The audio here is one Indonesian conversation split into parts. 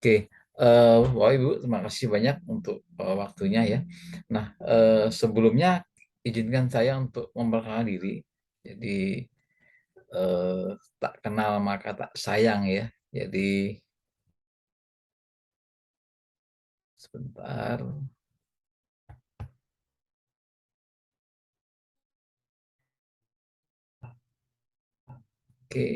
Oke, Bapak Ibu, terima kasih banyak untuk waktunya ya. Nah, sebelumnya izinkan saya untuk memperkenalkan diri. Jadi tak kenal maka tak sayang ya. Jadi sebentar. Oke,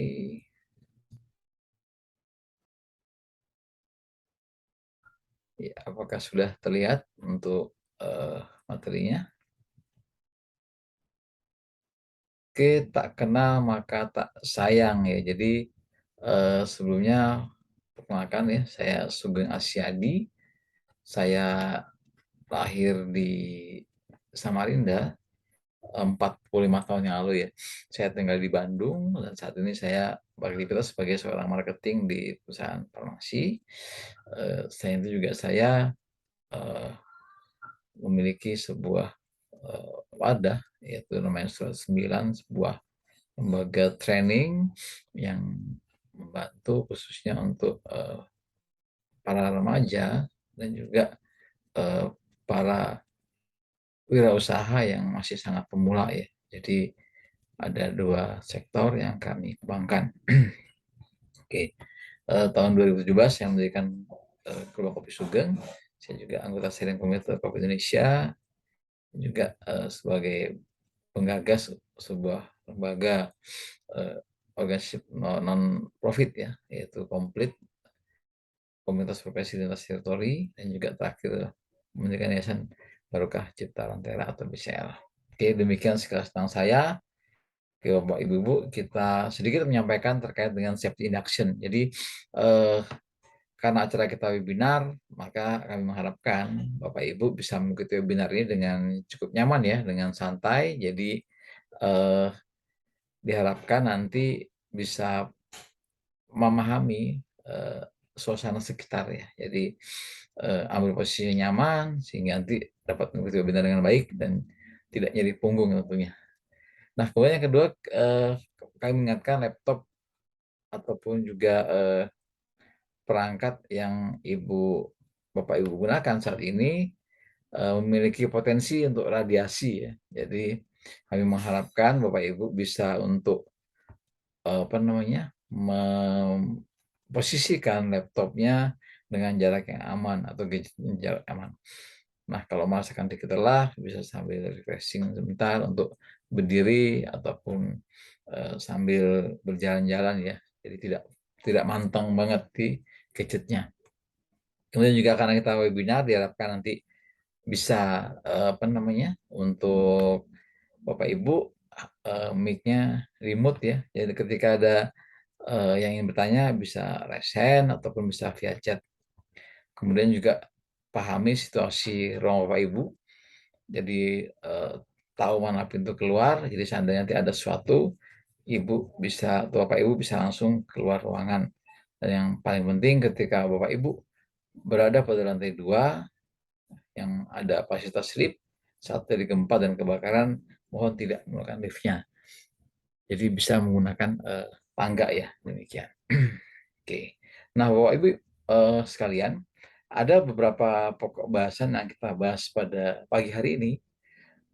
ya, apakah sudah terlihat untuk materinya? Oke, tak kenal maka tak sayang ya. Jadi sebelumnya perkenalkan ya, saya Sugeng Asyadi. Saya lahir di Samarinda 45 tahun yang lalu ya. Saya tinggal di Bandung dan saat ini saya beraktivitas sebagai seorang marketing di perusahaan farmasi. Selain itu juga saya eh, memiliki sebuah wadah yaitu namanya Surat 9, sebuah lembaga training yang membantu khususnya untuk para remaja dan juga eh, para wirausaha yang masih sangat pemula ya. Jadi ada dua sektor yang kami kembangkan. Oke, tahun 2017 saya mendirikan Kelompok Kopi Sugeng. Saya juga anggota Steering Committee Kopi Indonesia, juga sebagai penggagas sebuah lembaga organisasi non profit ya, yaitu Komplit Komunitas Profesi Lintas Teritori, dan juga terakhir mendirikan Yayasan Barokah Cipta Lentera atau BCL. Oke, demikian sekilas tentang saya. Oke, Bapak Ibu-Ibu, kita sedikit menyampaikan terkait dengan safety induction. Jadi, karena acara kita webinar, maka kami mengharapkan Bapak Ibu bisa mengikuti webinar ini dengan cukup nyaman ya, dengan santai. Jadi, eh, diharapkan nanti bisa memahami suasana sekitar ya. Jadi, ambil posisi yang nyaman, sehingga nanti dapat mengikuti webinar dengan baik dan tidak nyeri punggung tentunya. Nah, kemudian yang kedua, kami mengingatkan laptop ataupun juga perangkat yang Bapak Ibu gunakan saat ini memiliki potensi untuk radiasi ya. Jadi kami mengharapkan Bapak Ibu bisa untuk apa namanya memposisikan laptopnya dengan jarak yang aman atau gadget jarak aman. Nah, kalau merasakan dikit lelah, bisa sambil refreshing sebentar untuk berdiri ataupun sambil berjalan-jalan ya. Jadi tidak tidak manteng banget di gadgetnya. Kemudian juga karena kita webinar, diharapkan nanti bisa apa namanya untuk Bapak Ibu mic-nya remote ya. Jadi ketika ada yang ingin bertanya bisa raise hand ataupun bisa via chat. Kemudian juga pahami situasi ruang Bapak Ibu. Jadi tahu mana pintu keluar. Jadi seandainya nanti ada sesuatu, Ibu bisa atau Bapak Ibu bisa langsung keluar ruangan. Dan yang paling penting ketika Bapak Ibu berada pada lantai 2 yang ada fasilitas lift saat terjadi gempa dan kebakaran, mohon tidak menggunakan liftnya. Jadi bisa menggunakan tangga ya, demikian. Oke. Nah, Bapak Ibu sekalian, ada beberapa pokok bahasan yang kita bahas pada pagi hari ini.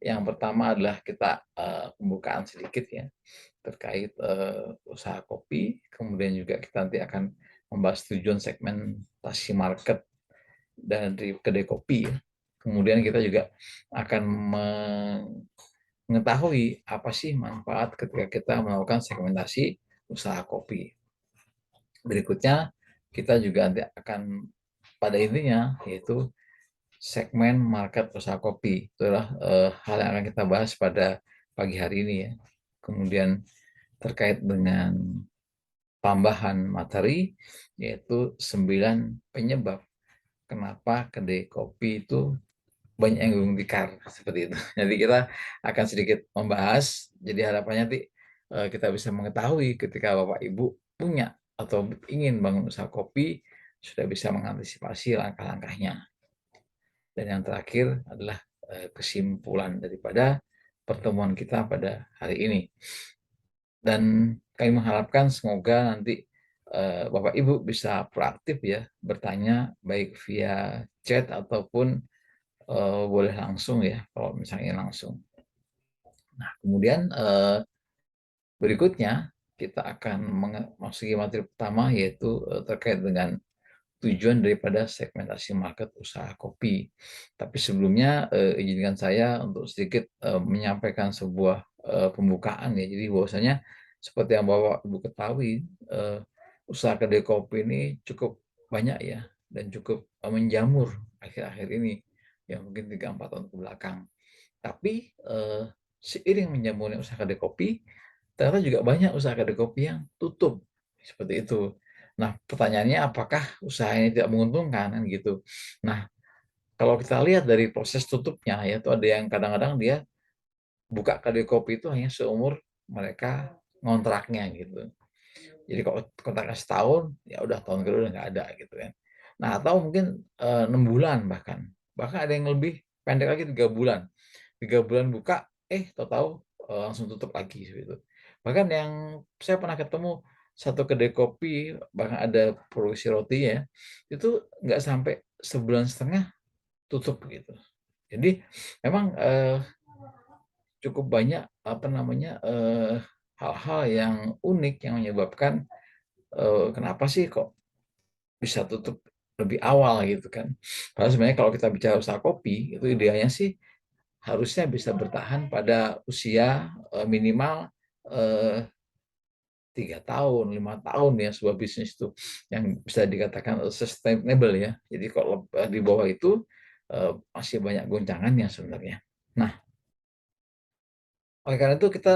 Yang pertama adalah kita pembukaan sedikit ya terkait usaha kopi, kemudian juga kita nanti akan membahas tujuan segmentasi market dari kedai kopi ya. Kemudian kita juga akan mengetahui apa sih manfaat ketika kita melakukan segmentasi usaha kopi. Berikutnya kita juga nanti akan pada intinya yaitu segmen market usaha kopi. Itulah hal yang akan kita bahas pada pagi hari ini ya. Kemudian terkait dengan tambahan materi yaitu 9 penyebab kenapa kedai kopi itu banyak yang gulung tikar seperti itu. Jadi kita akan sedikit membahas. Jadi harapannya nanti kita bisa mengetahui ketika Bapak Ibu punya atau ingin bangun usaha kopi sudah bisa mengantisipasi langkah-langkahnya. Dan yang terakhir adalah kesimpulan daripada pertemuan kita pada hari ini. Dan kami mengharapkan semoga nanti Bapak Ibu bisa proaktif ya, bertanya baik via chat ataupun, boleh langsung ya, kalau misalnya langsung. Nah, kemudian, berikutnya kita akan memasuki materi pertama yaitu, terkait dengan tujuan daripada segmentasi market usaha kopi. Tapi sebelumnya, izinkan saya untuk sedikit, menyampaikan sebuah, pembukaan ya. Jadi bahwasanya seperti yang Bapak Ibu ketahui, usaha kedai kopi ini cukup banyak ya dan cukup, menjamur akhir-akhir ini, ya mungkin 3, 4 tahun ke belakang. Tapi, seiring menjamurnya usaha kedai kopi, ternyata juga banyak usaha kedai kopi yang tutup, seperti itu. Nah, pertanyaannya apakah usaha ini tidak menguntungkan, kan gitu. Nah, kalau kita lihat dari proses tutupnya, yaitu ada yang kadang-kadang dia buka kedai kopi itu hanya seumur mereka ngontraknya, gitu. Jadi kalau kontraknya setahun, ya udah tahun kedua udah nggak ada, gitu kan. Nah, atau mungkin, 6 bulan bahkan. Bahkan ada yang lebih pendek lagi 3 bulan. 3 bulan buka, tahu-tahu, langsung tutup lagi gitu. Bahkan yang saya pernah ketemu satu kedai kopi, bahkan ada produksi rotinya ya, itu nggak sampai sebulan setengah tutup gitu. Jadi memang, cukup banyak apa namanya, hal-hal yang unik yang menyebabkan, kenapa sih kok bisa tutup lebih awal gitu kan. Padahal sebenarnya kalau kita bicara usaha kopi, itu idealnya sih harusnya bisa bertahan pada usia, minimal, eee, 3 tahun, 5 tahun ya sebuah bisnis itu yang bisa dikatakan, sustainable ya. Jadi kalau, di bawah itu, masih banyak goncangannya sebenarnya. Nah, oleh karena itu kita,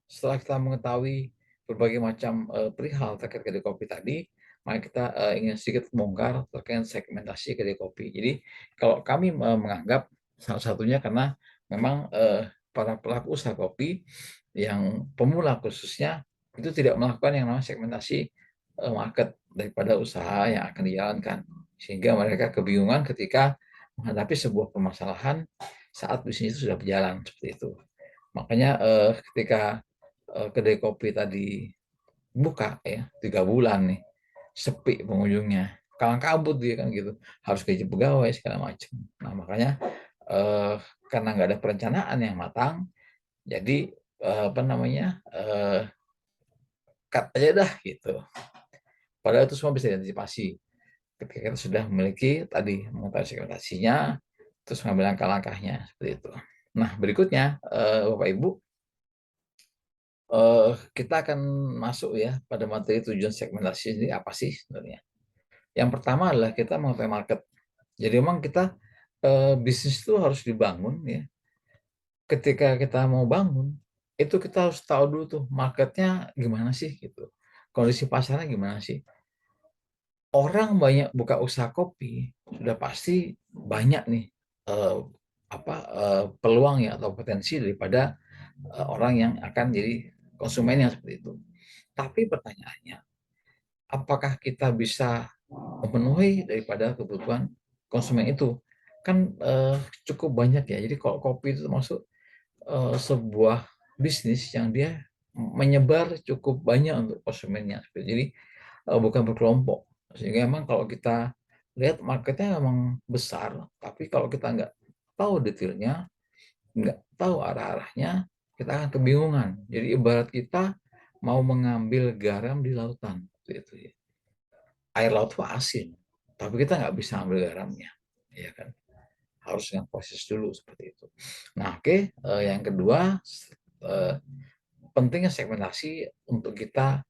setelah kita mengetahui berbagai macam, perihal terkait kedai kopi tadi, mari kita, ingin sedikit bongkar terkait segmentasi kedai kopi. Jadi kalau kami, menganggap salah satunya karena memang, para pelaku usaha kopi yang pemula khususnya, itu tidak melakukan yang namanya segmentasi, market daripada usaha yang akan dijalankan. Sehingga mereka kebingungan ketika menghadapi sebuah permasalahan saat bisnis itu sudah berjalan, seperti itu. Makanya, ketika, kedai kopi tadi buka ya, 3 bulan nih, sepi pengunjungnya, kalang kabut dia kan gitu, harus gaji pegawai segala macam. Nah makanya, eee, karena nggak ada perencanaan yang matang, jadi, apa namanya, cut aja dah gitu. Padahal itu semua bisa diantisipasi ketika kita sudah memiliki tadi, mengetahui segmentasinya, terus mengambil langkah-langkahnya, seperti itu. Nah berikutnya, Bapak Ibu, kita akan masuk ya pada materi tujuan segmentasi ini apa sih sebenarnya. Yang pertama adalah kita mengetahui market. Jadi memang kita, bisnis itu harus dibangun ya, ketika kita mau bangun, itu kita harus tahu dulu tuh marketnya gimana sih gitu, kondisi pasarnya gimana sih. Orang banyak buka usaha kopi, sudah pasti banyak nih, eee, peluang ya atau potensi daripada, orang yang akan jadi konsumen yang seperti itu. Tapi pertanyaannya, apakah kita bisa memenuhi daripada kebutuhan konsumen itu? Kan, cukup banyak ya. Jadi kalau kopi itu termasuk, sebuah bisnis yang dia menyebar cukup banyak untuk konsumennya. Jadi, bukan berkelompok. Sehingga memang kalau kita lihat marketnya memang besar, tapi kalau kita nggak tahu detailnya, nggak tahu arah-arahnya, kita akan kebingungan. Jadi ibarat kita mau mengambil garam di lautan, seperti itu ya. Air laut itu asin, tapi kita nggak bisa ambil garamnya, ya kan. Harus dengan proses dulu seperti itu. Nah, oke, yang kedua, eee, pentingnya segmentasi untuk kita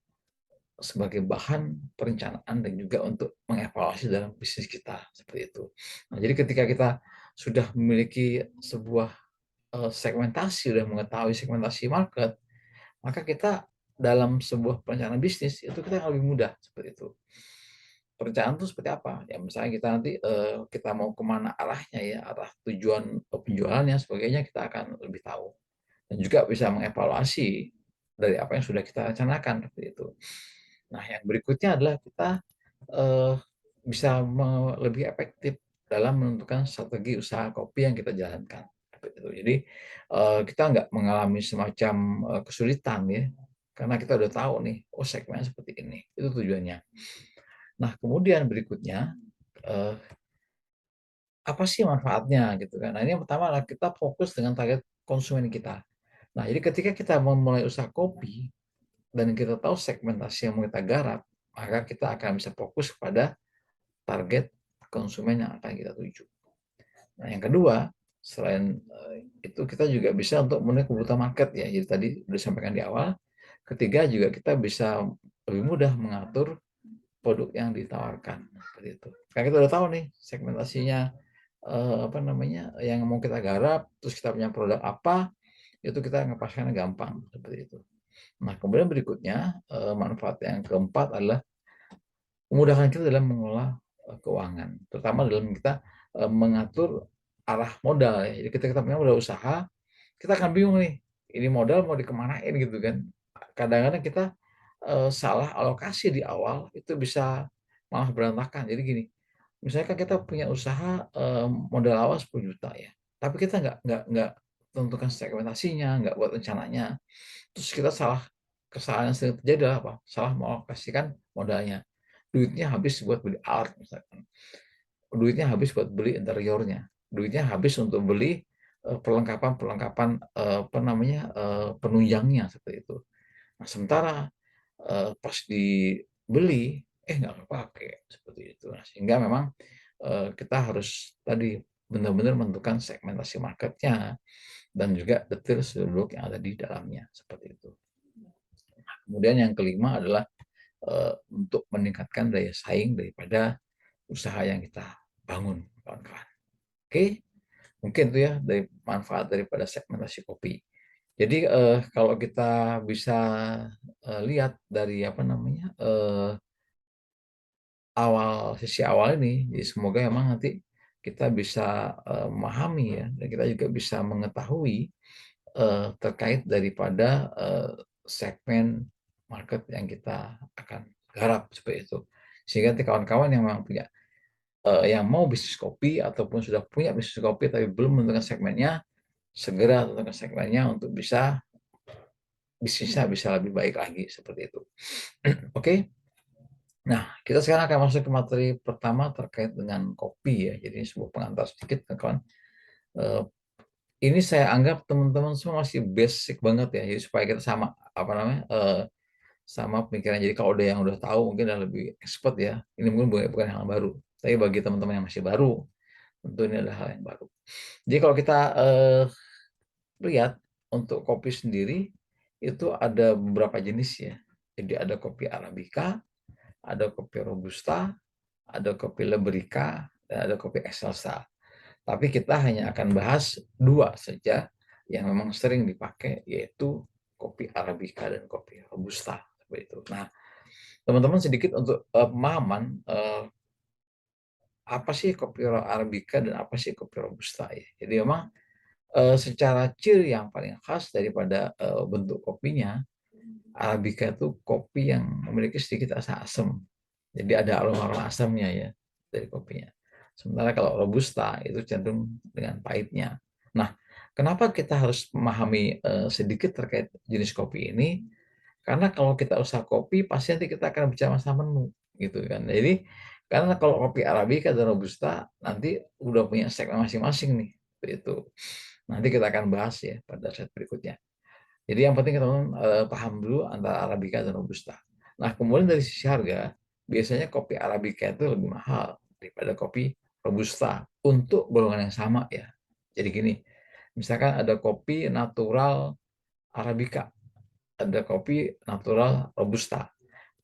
sebagai bahan perencanaan dan juga untuk mengevaluasi dalam bisnis kita, seperti itu. Nah, jadi ketika kita sudah memiliki sebuah, segmentasi, sudah mengetahui segmentasi market, maka kita dalam sebuah perencanaan bisnis itu kita akan lebih mudah, seperti itu. Perencanaan itu seperti apa? Ya misalnya kita nanti, kita mau kemana arahnya ya, arah tujuan, penjualannya sebagainya kita akan lebih tahu. Dan juga bisa mengevaluasi dari apa yang sudah kita rencanakan, seperti itu. Nah yang berikutnya adalah kita, eee, bisa lebih efektif dalam menentukan strategi usaha kopi yang kita jalankan, seperti itu. Jadi, kita nggak mengalami semacam, kesulitan ya, karena kita udah tahu nih, oh segmennya seperti ini, itu tujuannya. Nah kemudian berikutnya, apa sih manfaatnya gitu kan. Nah ini yang pertama adalah kita fokus dengan target konsumen kita. Nah jadi ketika kita memulai usaha kopi, dan kita tahu segmentasi yang mau kita garap, maka kita akan bisa fokus pada target konsumen yang akan kita tuju. Nah, yang kedua, selain itu kita juga bisa untuk memenuhi kebutuhan market ya. Jadi tadi sudah disampaikan di awal. Ketiga juga kita bisa lebih mudah mengatur produk yang ditawarkan seperti itu. Karena kita udah tahu nih segmentasinya apa namanya yang mau kita garap, terus kita punya produk apa, itu kita ngepaskannya gampang seperti itu. Nah, kemudian berikutnya manfaat yang keempat adalah memudahkan kita dalam mengelola keuangan, terutama dalam kita mengatur arah modal ya. Jadi ketika kita punya modal usaha, kita akan bingung nih, ini modal mau dikemanain gitu kan. Kadang-kadang kita salah alokasi di awal itu bisa malah berantakan. Jadi gini, misalnya kan kita punya usaha modal awal 10 juta ya, tapi kita nggak tentukan segmentasinya, nggak buat rencananya. Terus kita kesalahan yang sering terjadi adalah apa? Salah mengalokasikan modalnya. Duitnya habis buat beli art misalkan. Duitnya habis buat beli interiornya. Duitnya habis untuk beli perlengkapan-perlengkapan apa namanya penunjangnya seperti itu. Nah, sementara pas dibeli nggak kepake seperti itu. Nah, sehingga memang kita harus tadi benar-benar menentukan segmentasi marketnya dan juga detail seluruh yang ada di dalamnya seperti itu. Kemudian yang kelima adalah untuk meningkatkan daya saing daripada usaha yang kita bangun, kawan-kawan. Oke, mungkin itu ya dari manfaat daripada segmentasi kopi. Jadi kalau kita bisa lihat dari apa namanya sisi awal ini, jadi semoga memang nanti kita bisa memahami ya, dan kita juga bisa mengetahui terkait daripada segmen market yang kita akan garap seperti itu. Sehingga nanti kawan-kawan yang memang punya yang mau bisnis kopi ataupun sudah punya bisnis kopi tapi belum menentukan segmennya, segera tentukan segmennya untuk bisa bisnisnya bisa lebih baik lagi seperti itu. Oke. Nah, kita sekarang akan masuk ke materi pertama terkait dengan kopi ya. Jadi sebuah pengantar sedikit kawan. Eh, ini saya anggap teman-teman semua masih basic banget ya. Jadi supaya kita sama apa namanya sama pemikiran. Jadi kalau ada yang udah tahu mungkin udah lebih expert ya. Ini mungkin bukan hal yang baru. Tapi bagi teman-teman yang masih baru, tentu ini adalah hal yang baru. Jadi kalau kita lihat untuk kopi sendiri itu ada beberapa jenis ya. Jadi ada kopi Arabica, ada kopi Robusta, ada kopi Liberica, dan ada kopi Excelsa. Tapi kita hanya akan bahas dua saja yang memang sering dipakai, yaitu kopi Arabica dan kopi Robusta. Seperti itu. Nah, teman-teman sedikit untuk pemahaman apa sih kopi Arabica dan apa sih kopi Robusta ya. Jadi memang secara ciri yang paling khas daripada bentuk kopinya, Arabica itu kopi yang memiliki sedikit rasa asam. Jadi ada aroma-aroma asamnya ya dari kopinya. Sementara kalau Robusta itu cenderung dengan pahitnya. Nah, kenapa kita harus memahami sedikit terkait jenis kopi ini? Karena kalau kita usaha kopi, pasti nanti kita akan bicara masalah menu, gitu kan. Jadi, karena kalau kopi Arabica dan Robusta nanti udah punya segmen masing-masing nih, itu. Nanti kita akan bahas ya pada set berikutnya. Jadi yang penting teman-teman paham dulu antara Arabica dan Robusta. Nah, kemudian dari sisi harga, biasanya kopi Arabica itu lebih mahal daripada kopi Robusta untuk golongan yang sama ya. Jadi gini, misalkan ada kopi natural Arabica, ada kopi natural Robusta.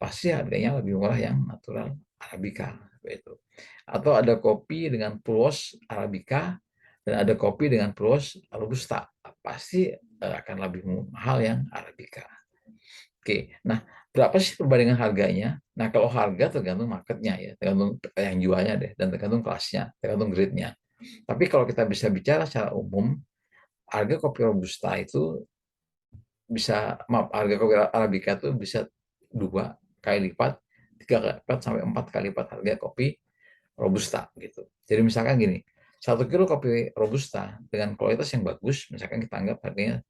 Pasti harganya lebih murah yang natural Arabica. Itu. Atau ada kopi dengan pulos Arabica dan ada kopi dengan pulos Robusta. Pasti akan lebih mahal yang Arabica. Oke, nah berapa sih perbandingan harganya? Nah kalau harga tergantung marketnya ya, tergantung yang jualnya deh, dan tergantung kelasnya, tergantung grade-nya. Tapi kalau kita bisa bicara secara umum, harga kopi Robusta itu harga kopi Arabica itu bisa 2 kali lipat, 3 kali lipat, sampai 4 kali lipat harga kopi Robusta gitu. Jadi misalkan gini, 1 kilo kopi Robusta dengan kualitas yang bagus, misalkan kita anggap harganya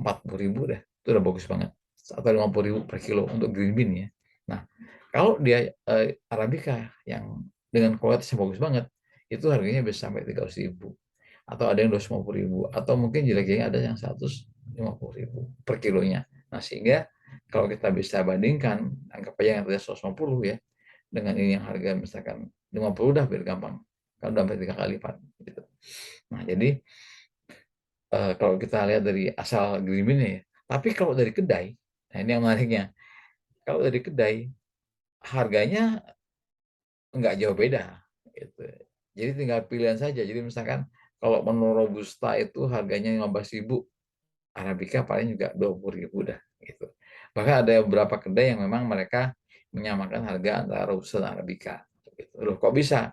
40.000 deh, itu udah bagus banget. atau 50.000 per kilo untuk green bean ya. Nah, kalau dia Arabica yang dengan kualitas yang bagus banget, itu harganya bisa sampai 300.000 atau ada yang 250.000 atau mungkin jelek-jeleknya ada yang 150.000 per kilonya. Nah, sehingga kalau kita bisa bandingkan, anggap aja yang tadi 150 ya, dengan ini yang harga misalkan 50 dah biar gampang. Kan udah sampai 3 kali lipat gitu. Nah, jadi kalau kita lihat dari asal green bean ya. Tapi kalau dari kedai, nah ini yang menariknya. Kalau dari kedai, harganya nggak jauh beda. Gitu. Jadi tinggal pilihan saja. Jadi misalkan kalau menu Robusta itu harganya 15.000, Arabica paling juga 20.000 dah. Gitu. Bahkan ada beberapa kedai yang memang mereka menyamakan harga antara Robusta dan Arabica. Gitu. Loh, kok bisa?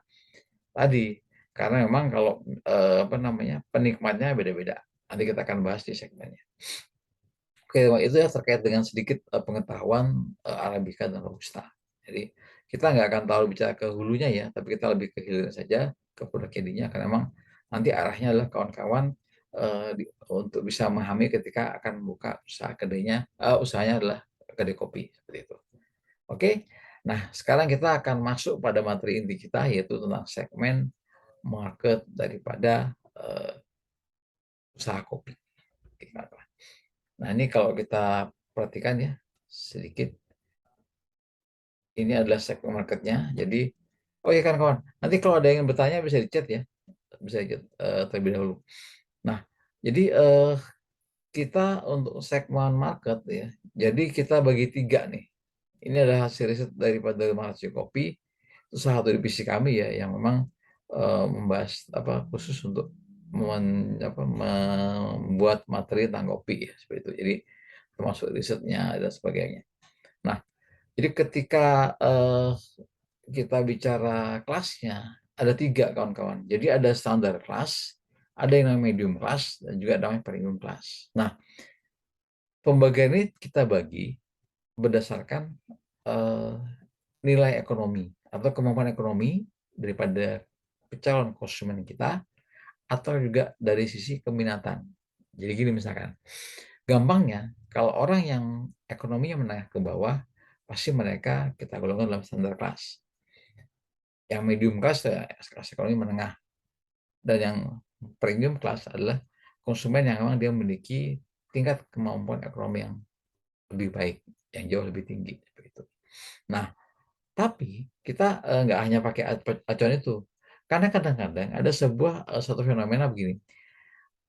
Tadi, karena memang kalau penikmatnya beda-beda. Nanti kita akan bahas di segmennya. Oke, itu ya terkait dengan sedikit pengetahuan Arabica dan Robusta. Jadi kita nggak akan terlalu bicara ke hulunya ya, tapi kita lebih ke hilirnya saja, ke produk jadinya, karena memang nanti arahnya adalah kawan-kawan untuk bisa memahami ketika akan buka usaha kedainya, usahanya adalah kedai kopi seperti itu. Oke, nah sekarang kita akan masuk pada materi inti kita yaitu tentang segmen market daripada usaha kopi. Nah, ini kalau kita perhatikan ya sedikit, ini adalah segmen marketnya. Jadi, oh ya kan kawan, nanti kalau ada yang bertanya bisa di chat ya, bisa di chat terlebih dahulu. Nah, jadi kita untuk segmen market ya, jadi kita bagi 3 nih. Ini adalah hasil riset daripada Mahasiswa Kopi, itu salah satu divisi kami ya yang memang membahas khusus untuk membuat materi tentang kopi ya seperti itu. Jadi termasuk risetnya dan sebagainya. Nah, jadi ketika kita bicara kelasnya, ada 3 kawan-kawan. Jadi ada standar kelas, ada yang namanya medium kelas, dan juga ada namanya premium kelas. Nah, pembagian ini kita bagi berdasarkan eh, nilai ekonomi atau kemampuan ekonomi daripada calon konsumen kita atau juga dari sisi keminatan. Jadi gini misalkan, gampangnya kalau orang yang ekonominya menengah ke bawah, pasti mereka kita golongkan dalam standar kelas. Yang medium kelas ya kelas ekonomi menengah, dan yang premium kelas adalah konsumen yang memang dia memiliki tingkat kemampuan ekonomi yang lebih baik, yang jauh lebih tinggi seperti itu. Nah, tapi kita nggak hanya pakai acuan itu, karena kadang-kadang ada satu fenomena begini.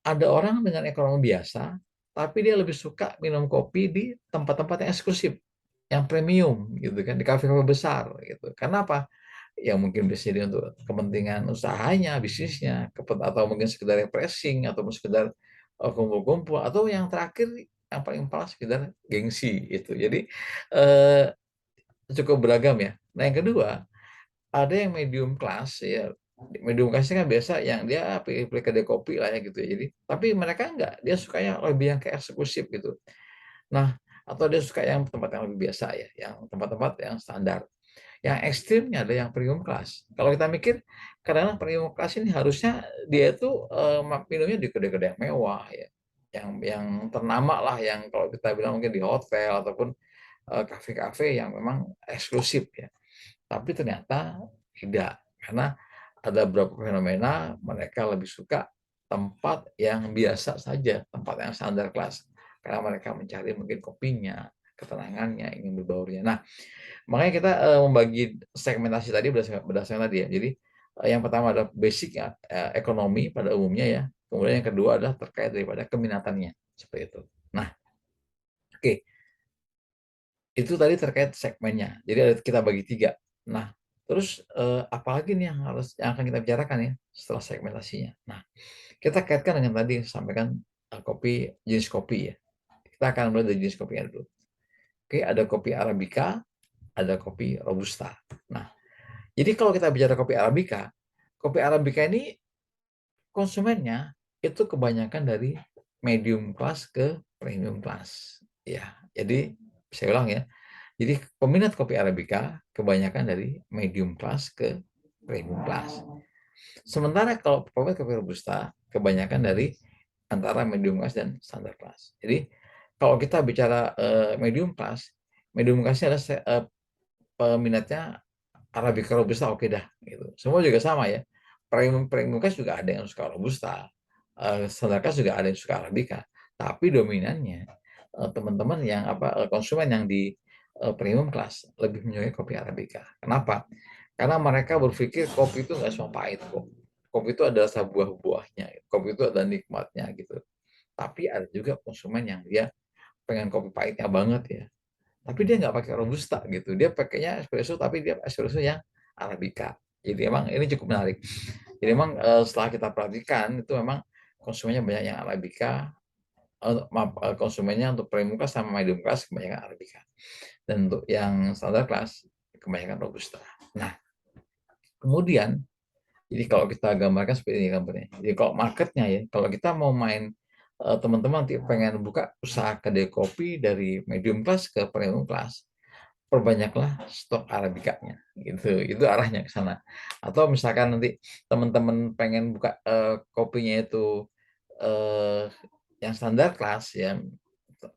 Ada orang dengan ekonomi biasa, tapi dia lebih suka minum kopi di tempat-tempat yang eksklusif, yang premium gitu kan, di kafe-kafe besar gitu. Karena apa? Ya mungkin bisa jadi untuk kepentingan usahanya, bisnisnya, atau mungkin sekedar refreshing, atau sekedar kumpul-kumpul, atau yang terakhir yang paling parah sekedar gengsi itu. Jadi eh, cukup beragam ya. Nah yang kedua, ada yang medium class ya. Medium class kan biasa yang dia pilih-pilih kedai kopi lah ya gitu ya. Jadi tapi mereka enggak, dia sukanya lebih yang kayak eksklusif gitu. Nah, atau dia suka yang tempat yang lebih biasa ya, yang tempat-tempat yang standar. Yang ekstrimnya ada yang premium class. Kalau kita mikir, kadang-kadang premium class ini harusnya dia itu minumnya di kedai-kedai yang mewah ya, yang ternama lah, yang kalau kita bilang mungkin di hotel ataupun kafe-kafe yang memang eksklusif ya. Tapi ternyata tidak, karena ada beberapa fenomena mereka lebih suka tempat yang biasa saja, tempat yang standar kelas, karena mereka mencari mungkin kopinya, ketenangannya, ingin berbaurnya. Nah, makanya kita membagi segmentasi tadi berdasarkan tadi ya. Jadi yang pertama adalah basic ya, ekonomi pada umumnya ya. Kemudian yang kedua adalah terkait daripada keminatannya seperti itu. Nah, oke, itu tadi terkait segmennya. Jadi kita bagi 3. Nah, terus apalagi nih yang akan kita bicarakan ya setelah segmentasinya. Nah, kita kaitkan dengan tadi yang sampaikan kopi, jenis kopi ya. Kita akan mulai dari jenis kopinya dulu. Oke, ada kopi Arabica, ada kopi Robusta. Nah, jadi kalau kita bicara kopi Arabica ini konsumennya itu kebanyakan dari medium class ke premium class. Ya, jadi saya ulang ya. Jadi peminat kopi Arabica kebanyakan dari medium class ke premium class. Sementara kalau peminat kopi Robusta kebanyakan dari antara medium class dan standar class. Jadi Kalau kita bicara, medium class adalah peminatnya Arabica Robusta oke dah gitu. Semua juga sama ya. Premium premium class juga ada yang suka Robusta, standar class juga ada yang suka Arabica. Tapi dominannya teman-teman yang konsumen yang di premium class lebih menyukai kopi Arabica. Kenapa? Karena mereka berpikir kopi itu nggak semua pahit kok. Kopi itu adalah sebuah buahnya, kopi itu ada nikmatnya gitu. Tapi ada juga konsumen yang dia pengen kopi pahitnya banget ya, tapi dia nggak pakai robusta gitu, dia pakainya espresso tapi dia espresso yang arabica. Jadi emang ini cukup menarik. Jadi emang setelah kita perhatikan itu memang konsumennya banyak yang arabica, konsumennya untuk premium class sama medium class kebanyakan arabica, dan untuk yang standar class kebanyakan robusta. Nah, kemudian jadi kalau kita gambarkan seperti ini gambarnya. Jadi kalau marketnya ya, kalau kita mau main, teman-teman pengen buka usaha kedai kopi dari medium class ke premium class, perbanyaklah stok arabikanya gitu. Itu arahnya ke sana. Atau misalkan nanti teman-teman pengen buka kopinya itu yang standar kelas ya,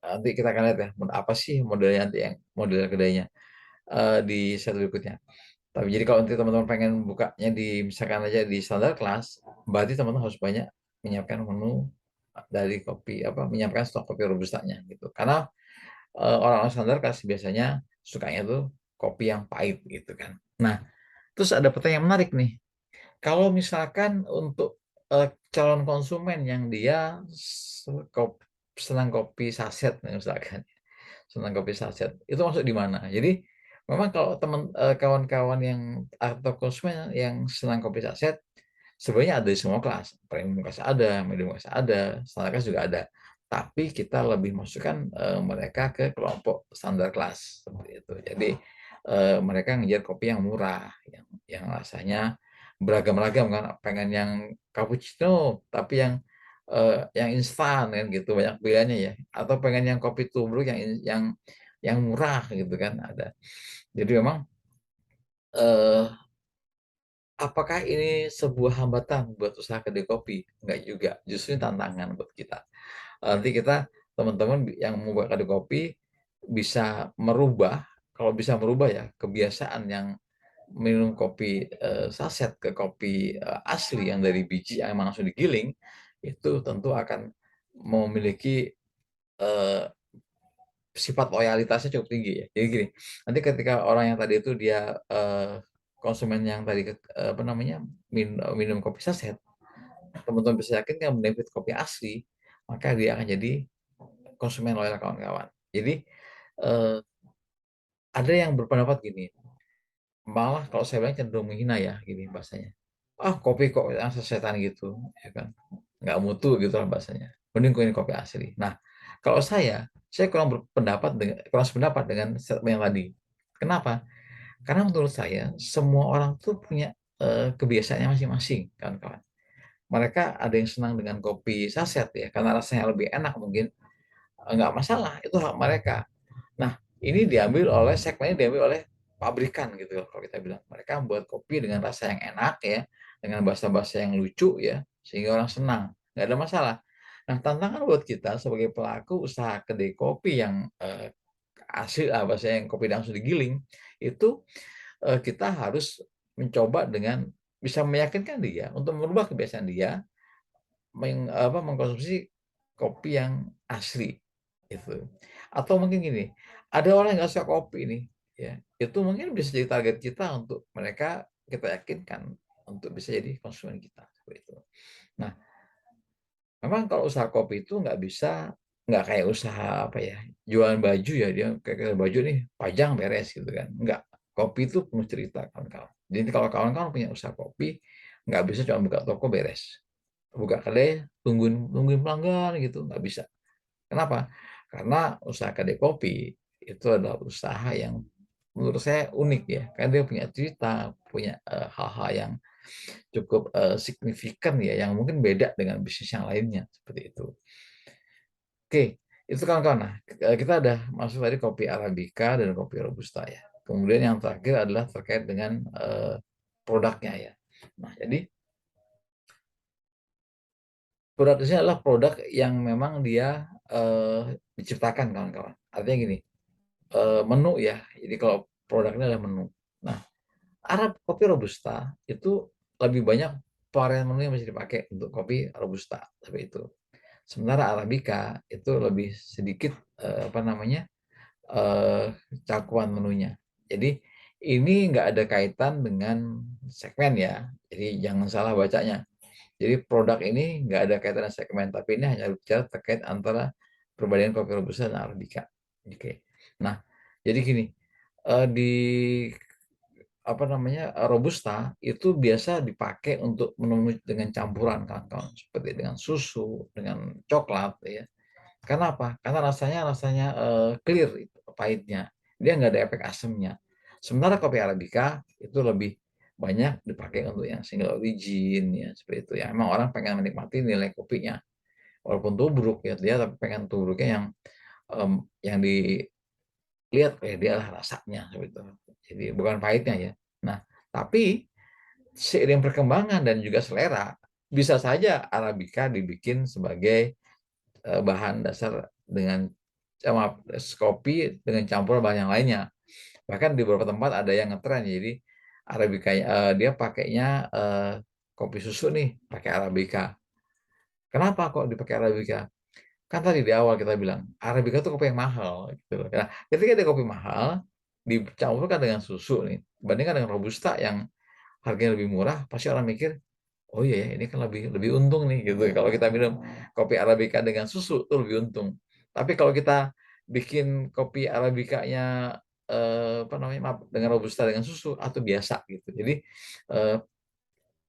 nanti kita akan lihat ya apa sih modelnya, nanti yang model kedainya di slide berikutnya. Tapi jadi kalau nanti teman-teman pengen bukanya di misalkan aja di standar kelas, berarti teman-teman harus banyak menyiapkan menu dari kopi menyiapkan stok kopi robustanya gitu. Karena orang-orang standar kelas biasanya sukanya tuh kopi yang pahit gitu kan. Nah, terus ada pertanyaan menarik nih. Kalau misalkan untuk calon konsumen yang dia senang kopi saset misalkan, senang kopi saset, itu masuk di mana? Jadi memang kalau kawan-kawan yang atau konsumen yang senang kopi saset, sebenarnya ada di semua kelas, premium kelas ada, medium kelas ada, standar kelas juga ada. Tapi kita lebih masukkan mereka ke kelompok standar kelas seperti itu. Jadi mereka ngejar kopi yang murah, yang rasanya beragam-ragam kan, pengen yang cappuccino tapi yang instan kan gitu, banyak pilihannya ya. Atau pengen yang kopi tubruk yang murah gitu kan ada. Jadi memang eh, apakah ini sebuah hambatan buat usaha kedai kopi? Enggak juga, justru ini tantangan buat kita. Nanti kita teman-teman yang mau buat kedai kopi bisa merubah, kalau bisa merubah ya kebiasaan yang minum kopi saset ke kopi asli yang dari biji yang emang langsung digiling, itu tentu akan memiliki eh, sifat loyalitasnya cukup tinggi ya. Jadi gini, nanti ketika orang yang tadi itu dia konsumen yang tadi minum kopi saset, teman-teman bisa yakin kan benefit kopi asli, maka dia akan jadi konsumen loyal kawan-kawan. Jadi eh, ada yang berpendapat gini, malah kalau saya bilang cenderung menghina ya, gini bahasanya. Ah kopi kok yang sesetan gitu, ya kan? Nggak mutu gitu lah bahasanya. Mending ini kopi asli. Nah, kalau saya kurang sependapat dengan statement yang tadi. Kenapa? Karena menurut saya semua orang tuh punya kebiasaannya masing-masing, kawan-kawan. Mereka ada yang senang dengan kopi saset ya, karena rasanya lebih enak mungkin, nggak masalah, itu hak mereka. Nah, ini segmen ini diambil oleh pabrikan gitu loh, kalau kita bilang. Mereka membuat kopi dengan rasa yang enak ya, dengan bahasa-bahasa yang lucu ya, sehingga orang senang, nggak ada masalah. Nah, tantangan buat kita sebagai pelaku usaha kedai kopi yang hasil bahasa yang kopi langsung digiling, itu kita harus mencoba dengan bisa meyakinkan dia untuk merubah kebiasaan dia mengkonsumsi kopi yang asli itu. Atau mungkin gini, ada orang yang nggak suka kopi nih, ya, itu mungkin bisa jadi target kita untuk mereka kita yakinkan untuk bisa jadi konsumen kita seperti itu. Nah, memang kalau usaha kopi itu nggak kayak usaha jualan baju ya, dia kayak baju nih pajang beres gitu kan, nggak. Kopi itu penuh cerita kawan-kawan. Jadi kalau kawan-kawan punya usaha kopi, nggak bisa cuma buka toko beres, buka kedai tungguin tungguin pelanggan gitu, nggak bisa. Kenapa? Karena usaha kedai kopi itu adalah usaha yang menurut saya unik ya, karena dia punya cerita, punya hal-hal yang cukup signifikan ya, yang mungkin beda dengan bisnis yang lainnya seperti itu. Oke, itu kawan-kawan. Nah, kita udah masuk tadi kopi Arabica dan kopi Robusta ya. Kemudian yang terakhir adalah terkait dengan produknya ya. Nah, jadi Produk di sini adalah produk yang memang dia, diciptakan kawan-kawan. Artinya gini, menu ya, jadi kalau produknya adalah menu. Nah, kopi robusta itu lebih banyak varian menu yang bisa dipakai untuk kopi robusta, seperti itu. Sementara arabica itu lebih sedikit, apa namanya, eee, cakupan menunya. Jadi ini nggak ada kaitan dengan segmen ya, jadi jangan salah bacanya. Jadi produk ini nggak ada kaitan dengan segmen, tapi ini hanya bicara terkait antara perbedaan kopi robusta dan arabica. Oke. Nah, jadi gini, di apa namanya, robusta itu biasa dipakai untuk menu dengan campuran kawan-kawan, seperti dengan susu, dengan coklat ya. Karena apa? Karena rasanya rasanya, clear itu pahitnya, dia nggak ada efek asamnya. Sementara kopi arabica itu lebih banyak dipakai untuk yang single origin ya, seperti itu ya. Emang orang pengen menikmati nilai kopinya, walaupun tubruk ya, dia tapi pengen tubruknya yang dilihat dia lah rasanya, seperti itu. Jadi bukan pahitnya ya. Nah, tapi seiring perkembangan dan juga selera, bisa saja arabica dibikin sebagai bahan dasar dengan maaf, kopi dengan campuran bahan yang lainnya. Bahkan di beberapa tempat ada yang ngetren, jadi arabica, dia pakainya, kopi susu nih, pakai arabica. Kenapa kok dipakai arabica? Kan tadi di awal kita bilang, arabica itu kopi yang mahal gitu loh. Nah, ketika ada kopi mahal, dicampurkan dengan susu nih, bandingkan dengan robusta yang harganya lebih murah, pasti orang mikir, "Oh iya ya, ini kan lebih lebih untung nih," gitu. Kalau kita minum kopi arabica dengan susu, itu lebih untung. Tapi kalau kita bikin kopi arabicanya, apa namanya, maaf, dengan robusta dengan susu, atau biasa gitu. Jadi, eee,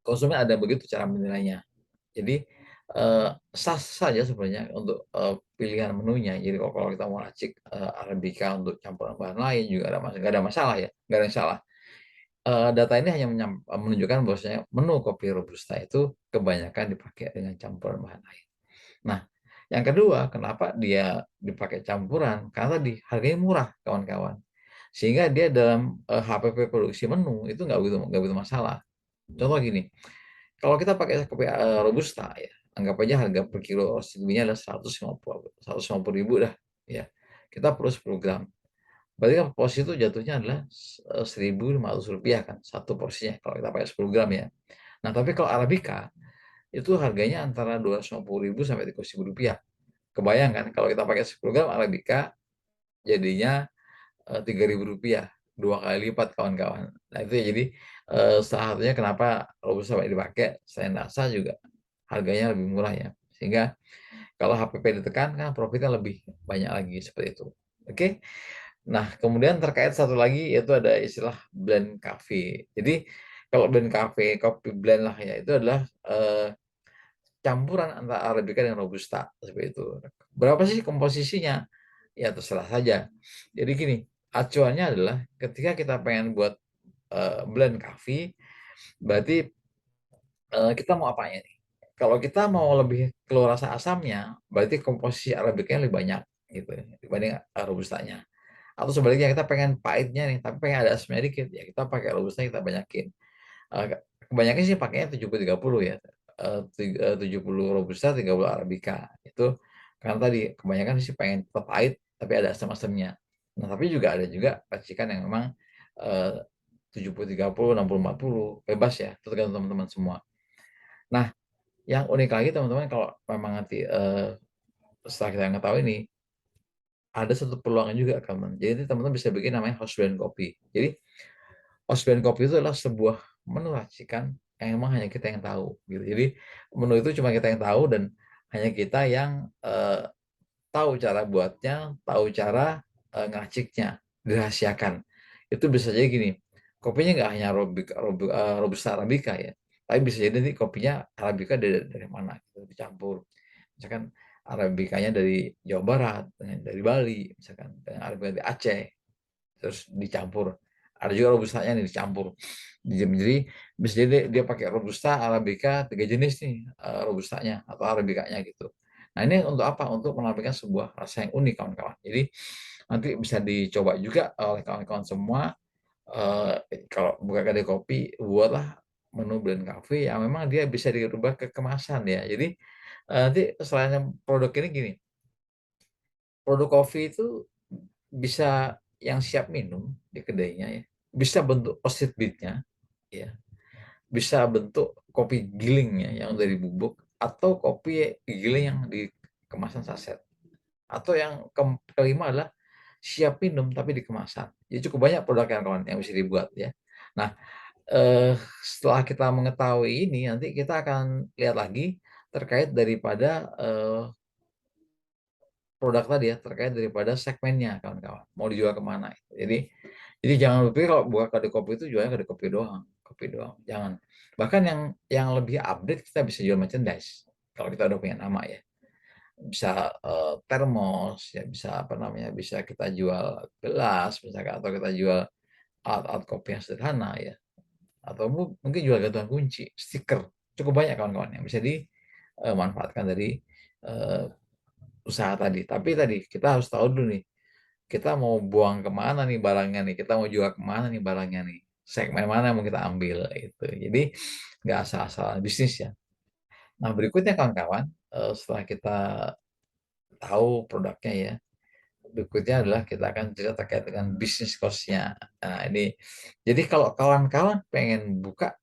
konsumen ada begitu cara menilainya. Jadi, sah saja sebenarnya untuk, pilihan menunya. Jadi kalau kita mau racik, arabica untuk campuran bahan lain juga nggak ada masalah ya, nggak ada yang salah. Data ini hanya menunjukkan bahwasanya menu kopi robusta itu kebanyakan dipakai dengan campuran bahan lain. Nah, yang kedua, kenapa dia dipakai campuran? Karena tadi harganya murah kawan-kawan. Sehingga dia dalam, HPP produksi menu itu nggak begitu masalah. Contoh gini, kalau kita pakai kopi, robusta ya, anggap aja harga per kilo segininya adalah 150.000 dah ya. Kita perlu 10 gram. Berarti kan porsi itu jatuhnya adalah Rp1.500 kan, satu porsinya kalau kita pakai 10 gram ya. Nah, tapi kalau arabica itu harganya antara Rp250.000 sampai Rp300.000. Kebayang kan kalau kita pakai 10 gram arabica jadinya, Rp3.000, 2 kali lipat kawan-kawan. Nah itu ya jadi, salah satunya kenapa robusta banyak dipakai, selain rasa juga harganya lebih murah ya. Sehingga kalau HPP ditekan kan profitnya lebih banyak lagi, seperti itu. Oke? Nah, kemudian terkait satu lagi yaitu ada istilah blend cafe. Jadi kalau blend cafe, kopi blend lah ya, itu adalah, campuran antara arabica dengan robusta, seperti itu. Berapa sih komposisinya? Ya terserah saja. Jadi gini, acuannya adalah ketika kita pengen buat, blend cafe, berarti, kita mau apanya nih? Kalau kita mau lebih keluar rasa asamnya, berarti komposisi arabicanya lebih banyak gitu ya, dibanding, robustanya. Atau sebaliknya kita pengen pahitnya nih, tapi pengen ada asamnya dikit, ya kita pakai robusta kita banyakin. Kebanyakan sih pakainya 70-30 ya, 70 robusta, 30 arabica. Itu karena tadi kebanyakan sih pengen tetap pahit, tapi ada asam-asamnya. Nah, tapi juga ada juga racikan yang memang, eee, 70-30, 60-40, bebas ya, tergantung teman-teman semua. Nah, yang unik lagi teman-teman kalau memang nanti, setelah kita ngetahui ini, ada satu peluang juga teman. Jadi teman-teman bisa bikin namanya house blend kopi. Jadi house blend kopi itu adalah sebuah menu racikan yang emang hanya kita yang tahu gitu. Jadi menu itu cuma kita yang tahu dan hanya kita yang, tahu cara buatnya, tahu cara, ngeraciknya, dirahasiakan. Itu bisa jadi gini, kopinya nggak hanya robusta arabica ya, tapi bisa jadi nanti kopinya arabica dari mana gitu, dicampur. Misalkan arabicanya dari Jawa Barat, dengan dari Bali, misalkan dengan arabica dari Aceh. Terus dicampur. Ada juga robustanya nih dicampur. Jadi bisa jadi dia pakai robusta, arabica, 3 jenis nih, robustanya atau arabicanya gitu. Nah ini untuk apa? Untuk menampilkan sebuah rasa yang unik kawan-kawan. Jadi nanti bisa dicoba juga oleh kawan-kawan semua, kalau buka kedai kopi, buatlah menu blend cafe yang memang dia bisa dirubah ke kemasan ya. Jadi Nanti selain yang produk ini gini, produk kopi itu bisa yang siap minum di kedainya ya, bisa bentuk roasted beet-nya ya, bisa bentuk kopi gilingnya yang dari bubuk, atau kopi giling yang di kemasan saset, atau yang kelima adalah siap minum tapi di kemasan. Jadi cukup banyak produk yang kawan yang bisa dibuat ya. Nah, setelah kita mengetahui ini, nanti kita akan lihat lagi terkait daripada produk tadi ya, terkait daripada segmennya kawan-kawan, mau dijual kemana. Jadi jangan berpikir kalau buka kedai kopi itu jualnya kedai kopi doang, jangan. Bahkan yang lebih update, kita bisa jual merchandise kalau kita udah punya nama ya. Bisa termos ya, bisa apa namanya, bisa kita jual gelas misalkan, atau kita jual alat-alat kopi yang sederhana ya, atau mungkin jual gantungan kunci, stiker. Cukup banyak kawan-kawan yang bisa dimanfaatkan dari eh, usaha tadi. Tapi tadi kita harus tahu dulu nih, kita mau buang kemana nih barangnya nih, kita mau jual kemana nih barangnya nih, segmen mana yang mau kita ambil itu. Jadi nggak asal-asal bisnis ya. Nah berikutnya kawan-kawan, setelah kita tahu produknya ya, berikutnya adalah kita akan cerita terkait dengan bisnis cost-nya. Nah ini, jadi kalau kawan-kawan pengen buka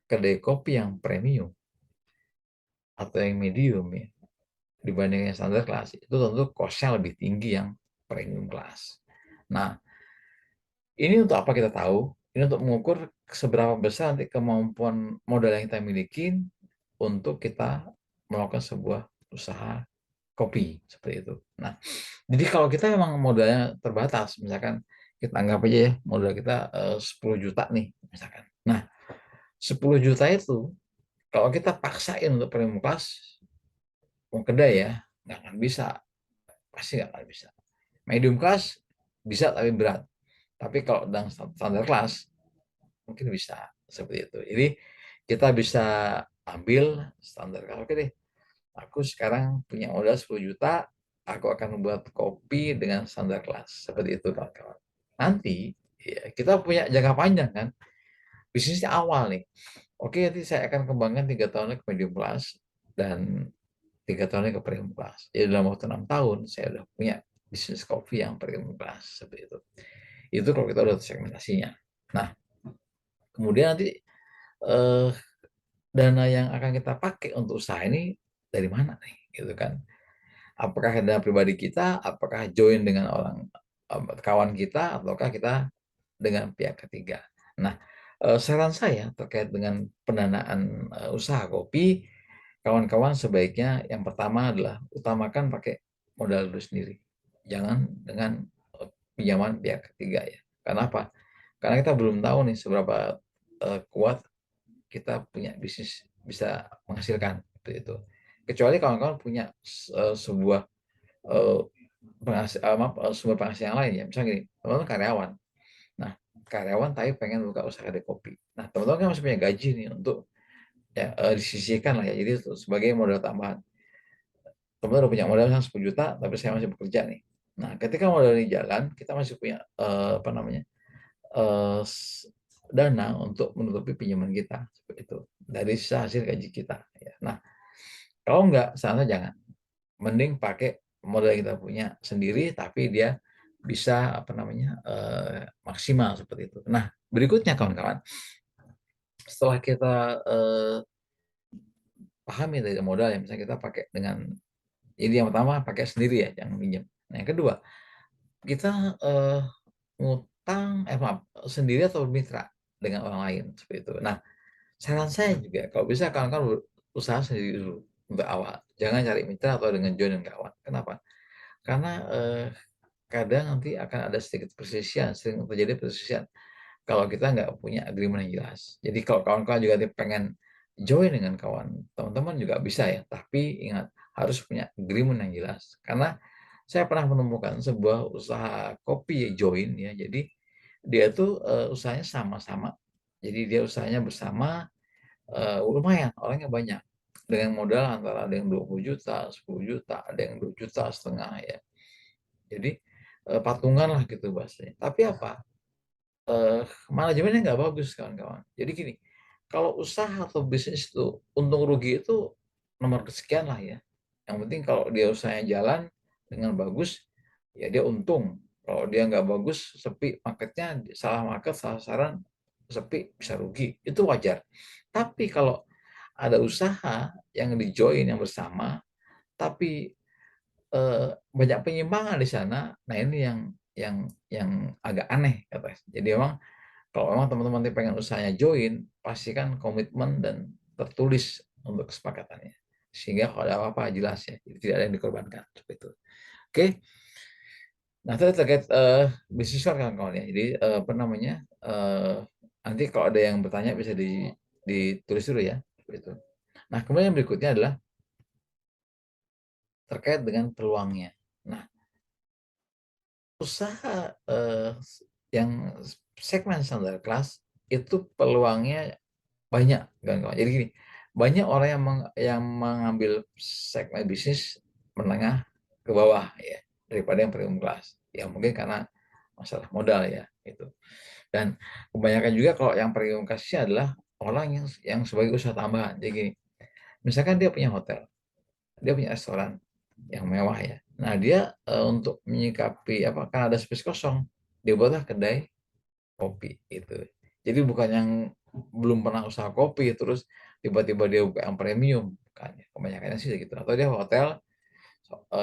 kedai kopi yang premium atau yang medium ya, dibanding yang standar kelas, itu tentu cost-nya lebih tinggi yang premium kelas. Nah, ini untuk apa kita tahu? Ini untuk mengukur seberapa besar nanti kemampuan modal yang kita miliki untuk kita melakukan sebuah usaha kopi seperti itu. Nah, jadi kalau kita memang modalnya terbatas, misalkan kita anggap aja ya modal kita 10 juta nih, misalkan. Nah, 10 juta itu kalau kita paksain untuk premium kelas, mau kedai ya, nggak akan bisa, pasti nggak akan bisa. Medium kelas bisa tapi berat. Tapi kalau sedang standar kelas mungkin bisa seperti itu. Jadi kita bisa ambil standar kelas. Oke deh, aku sekarang punya modal 10 juta, aku akan membuat kopi dengan standar kelas. Seperti itu kawan-kawan. Nanti ya, kita punya jangka panjang kan, bisnisnya awal nih. Oke, nanti saya akan kembangkan 3 tahunnya ke medium kelas dan 3 tahunnya ke premium kelas. Jadi dalam waktu 6 tahun saya udah punya bisnis kopi yang premium kelas seperti itu. Itu kalau kita udah segmentasinya. Nah, kemudian nanti eh, dana yang akan kita pakai untuk usaha ini dari mana nih, gitu kan? Apakah dana pribadi kita, apakah join dengan orang kawan kita, ataukah kita dengan pihak ketiga? Nah, saran saya terkait dengan pendanaan usaha kopi, kawan-kawan sebaiknya yang pertama adalah utamakan pakai modal dulu sendiri. Jangan dengan pinjaman pihak ketiga ya. Karena apa? Karena kita belum tahu nih seberapa kuat kita punya bisnis bisa menghasilkan itu. Kecuali kawan-kawan punya sebuah eh, sumber penghasilan yang lain ya. Misalnya gini, teman-teman karyawan. Nah, karyawan tapi pengen buka usaha kedai kopi. Nah, teman-teman kan masih punya gaji nih untuk ya disisihkan lah ya. Jadi sebagai modal tambahan. Teman-teman udah punya modal 10 juta, tapi saya masih bekerja nih. Nah, ketika modal ini jalan, kita masih punya apa namanya, eh, dana untuk menutupi pinjaman kita seperti itu dari sisa hasil gaji kita ya. Nah, kalau enggak, sana jangan, mending pakai modal yang kita punya sendiri tapi dia bisa apa namanya maksimal seperti itu. Nah, berikutnya kawan-kawan, setelah kita pahami dari modal yang misalnya kita pakai dengan, jadi yang pertama pakai sendiri ya, jangan minjem. Nah, yang kedua, kita ngutang maaf, sendiri atau bermitra dengan orang lain seperti itu. Nah, saran saya juga kalau bisa kawan-kawan usaha sendiri dulu untuk awal. Jangan cari mitra atau dengan join dengan kawan. Kenapa? Karena kadang nanti akan ada sedikit perselisihan, sering terjadi perselisihan kalau kita nggak punya agreement yang jelas. Jadi kalau kawan-kawan juga pengen join dengan kawan, teman-teman juga bisa ya. Tapi ingat, harus punya agreement yang jelas. Karena saya pernah menemukan sebuah usaha kopi join ya. Jadi dia tuh usahanya sama-sama. Jadi dia usahanya bersama, lumayan orangnya banyak. Dengan modal antara ada yang 20 juta, 10 juta, ada yang 2,5 juta ya. Jadi patungan lah gitu bahasanya. Tapi apa? Manajemennya nggak bagus kawan-kawan. Jadi gini, kalau usaha atau bisnis itu untung rugi itu nomor kesekian lah ya. Yang penting kalau dia usahanya jalan dengan bagus, ya dia untung. Kalau dia nggak bagus, sepi marketnya, salah market, salah sasaran, sepi, bisa rugi. Itu wajar. Tapi kalau ada usaha yang di-join yang bersama, tapi banyak penyimpangan di sana, nah ini yang agak aneh kata. Jadi memang kalau memang teman-teman pengen usahanya join, pastikan komitmen dan tertulis untuk kesepakatannya. Sehingga kalau ada apa-apa jelas ya, jadi tidak ada yang dikorbankan seperti itu. Oke. Nah, itu terkait bisnis kawan-kawan ya. Jadi apa namanya? Nanti kalau ada yang bertanya bisa ditulis dulu ya, seperti itu. Nah, kemudian yang berikutnya adalah terkait dengan peluangnya. Nah, usaha yang segmen standar kelas itu peluangnya banyak, kawan-kawan. Jadi gini, banyak orang yang mengambil segmen bisnis menengah ke bawah ya daripada yang premium kelas. Ya mungkin karena masalah modal ya itu. Dan kebanyakan juga kalau yang premium kelasnya adalah orang yang sebagai usaha tambahan. Jadi gini, misalkan dia punya hotel, dia punya restoran yang mewah ya. Nah, dia untuk menyikapi apa kan ada space kosong, dia buatlah kedai kopi gitu. Jadi bukan yang belum pernah usaha kopi terus tiba-tiba dia buka yang premium, bukan ya. Kebanyakannya sih gitu. Atau dia hotel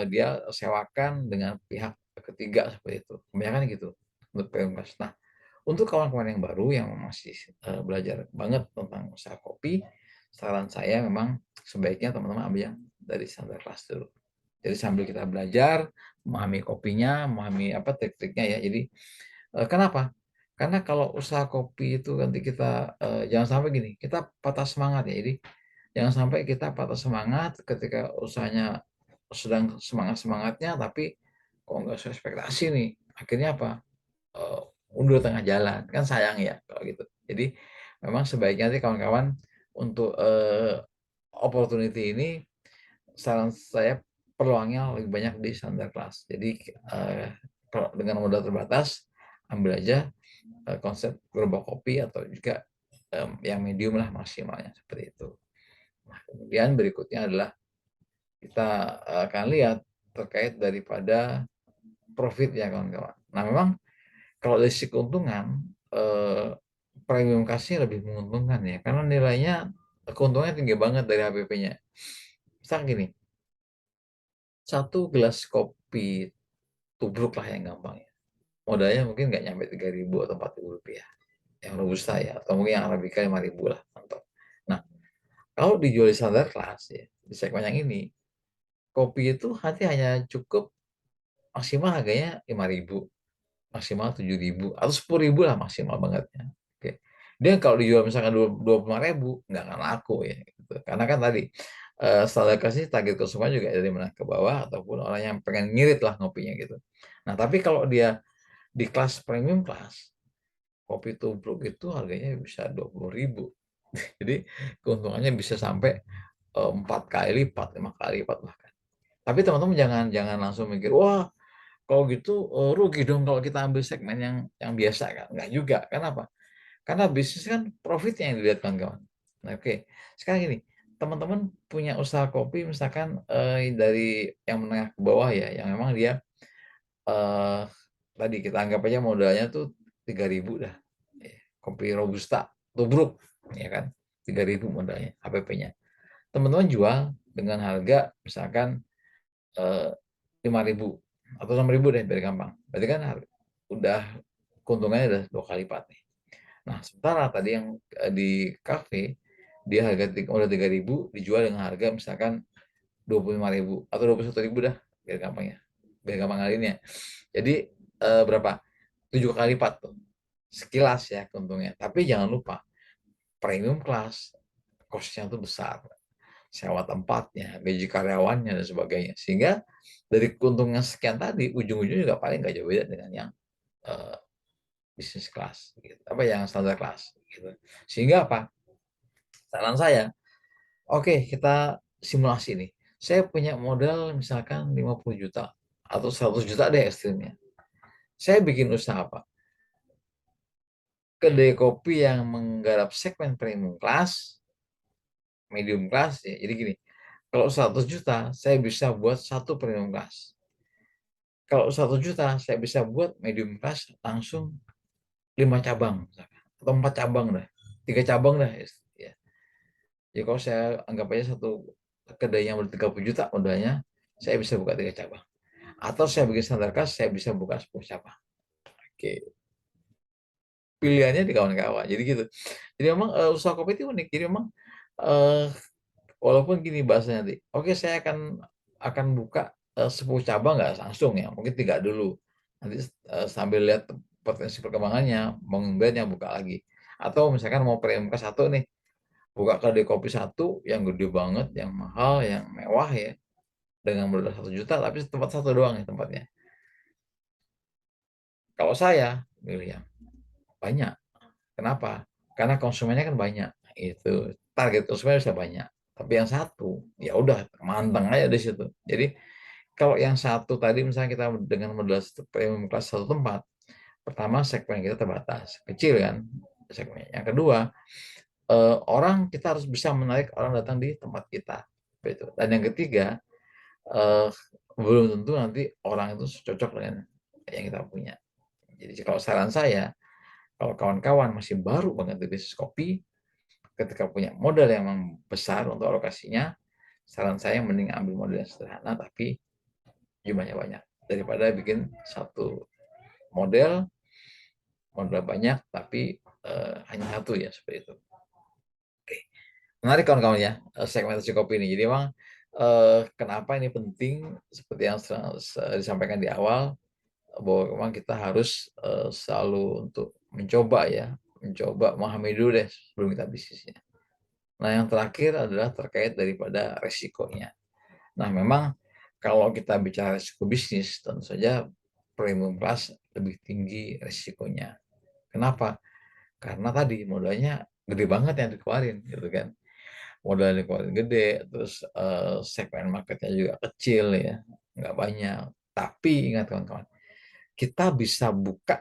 dia sewakan dengan pihak ketiga seperti itu. Kebanyakan gitu untuk premium class. Nah, untuk kawan-kawan yang baru yang masih belajar banget tentang usaha kopi, saran saya memang sebaiknya teman-teman ambil yang dari standar kelas dulu. Jadi sambil kita belajar, memahami kopinya, memahami apa trik-triknya ya. Jadi kenapa? Karena kalau usaha kopi itu nanti kita jangan sampai gini, kita patah semangat ya. Jadi jangan sampai kita patah semangat ketika usahanya sedang semangat-semangatnya, tapi kok nggak sesuai ekspektasi nih. Akhirnya apa? Eh, Undur tengah jalan. Kan sayang ya kalau gitu. Jadi memang sebaiknya sih kawan-kawan untuk opportunity ini saran saya peluangnya lebih banyak di standar kelas. Jadi kalau dengan modal terbatas ambil aja konsep gerobak kopi atau juga yang medium lah maksimalnya seperti itu. Nah, kemudian berikutnya adalah kita akan lihat terkait daripada profit ya kawan-kawan. Nah memang kalau dari sisi keuntungan premium kasih lebih menguntungkan ya karena nilainya keuntungannya tinggi banget dari HPP-nya. Misal gini, satu gelas kopi tubruk lah yang gampang ya. Modalnya mungkin nggak nyampe 3.000 atau 4.000 rupiah. Yang robusta ya, atau mungkin yang arabica 5.000 lah. Mantap. Nah, kalau dijual di standar kelas ya, di segmen yang ini, kopi itu hanya cukup maksimal harganya 5.000, maksimal 7.000 atau 10.000 lah maksimal bangetnya. Oke. Dia kalau dijual misalkan 25.000 nggak akan laku ya. Gitu. Karena kan tadi standar kasih target konsumen juga dari menengah ke bawah ataupun orang yang pengen ngirit lah ngopinya gitu. Nah tapi kalau dia di kelas premium kelas, kopi tubruk itu harganya bisa 20.000. Jadi keuntungannya bisa sampai 4 kali lipat, 5 kali lipat bahkan. Tapi teman-teman jangan jangan langsung mikir, wah kalau gitu rugi dong kalau kita ambil segmen yang biasa kan. Enggak juga. Kenapa? Karena bisnis kan profitnya yang dilihat kawan-kawan. Nah, oke. Sekarang gini, teman-teman punya usaha kopi misalkan dari yang menengah ke bawah ya, yang memang dia eh, tadi kita anggap aja modalnya tuh 3.000 dah. Kopi robusta tubruk ya kan 3.000 modalnya HPP-nya. Teman-teman jual dengan harga misalkan 5.000 atau 6.000 deh biar gampang. Berarti kan udah keuntungannya udah 2 kali lipat nih. Nah, sementara tadi yang di kafe dia harga udah 3.000 dijual dengan harga misalkan 25.000 atau 21.000 dah biar gampang ya. Biar gampang ngalinnya. Jadi berapa? 7 kali lipat tuh. Sekilas ya keuntungannya. Tapi jangan lupa premium class cost-nya tuh besar. Sewa tempatnya, gaji karyawannya dan sebagainya. Sehingga dari keuntungan sekian tadi ujung-ujungnya juga paling nggak jauh beda dengan yang uh, bisnis kelas gitu. Apa yang standar kelas gitu. Sehingga apa? Saran saya, oke kita simulasi nih. Saya punya modal misalkan 50 juta atau 100 juta deh ekstrimnya. Saya bikin usaha apa? Kedai kopi yang menggarap segmen premium kelas, medium kelas ya. Jadi gini, Kalau 100 juta, saya bisa buat satu premium class. Kalau 1 juta, saya bisa buat medium class langsung 5 cabang, atau 4 cabang dah, 3 cabang dah. Ya. Jadi kalau saya anggap aja satu kedai yang ber-30 juta modalnya, saya bisa buka 3 cabang. Atau saya bikin standar class, saya bisa buka 10 cabang. Oke, pilihannya di kawan-kawan. Jadi gitu. Jadi memang usaha kopi itu unik. Jadi memang uh, walaupun gini bahasanya nanti, oke saya akan buka 10 cabang nggak langsung ya, mungkin 3 dulu. Nanti sambil lihat potensi perkembangannya, mengembangnya buka lagi. Atau misalkan mau premium ke satu nih, buka kedai kopi satu yang gede banget, yang mahal, yang mewah ya, dengan modal 1 juta, tapi tempat satu doang ya tempatnya. Kalau saya milih yang banyak. Kenapa? Karena konsumennya kan banyak. Itu target konsumennya bisa banyak. Tapi yang satu, ya udah manteng aja di situ. Jadi kalau yang satu tadi misalnya kita dengan modal premium kelas satu tempat, pertama segmen kita terbatas, kecil kan segmennya. Yang kedua, orang kita harus bisa menarik orang datang di tempat kita. Itu. Dan yang ketiga, eh, belum tentu nanti orang itu cocok dengan yang kita punya. Jadi kalau saran saya, kalau kawan-kawan masih baru banget di bisnis kopi, ketika punya modal yang memang besar untuk alokasinya, saran saya mending ambil modal yang sederhana tapi jumlahnya banyak daripada bikin satu model banyak tapi hanya satu ya seperti itu. Oke, menarik kawan-kawan ya segmentasi kopi ini. Jadi memang kenapa ini penting seperti yang disampaikan di awal bahwa memang kita harus selalu untuk mencoba memahami dulu deh sebelum kita bisnisnya. Nah, yang terakhir adalah terkait daripada resikonya. Nah, memang kalau kita bicara risiko bisnis, tentu saja premium class lebih tinggi risikonya. Kenapa? Karena tadi modalnya gede banget yang dikeluarin, gitu kan. Modal yang dikeluarin gede, terus segmen marketnya juga kecil ya, nggak banyak. Tapi ingat kawan-kawan, kita bisa buka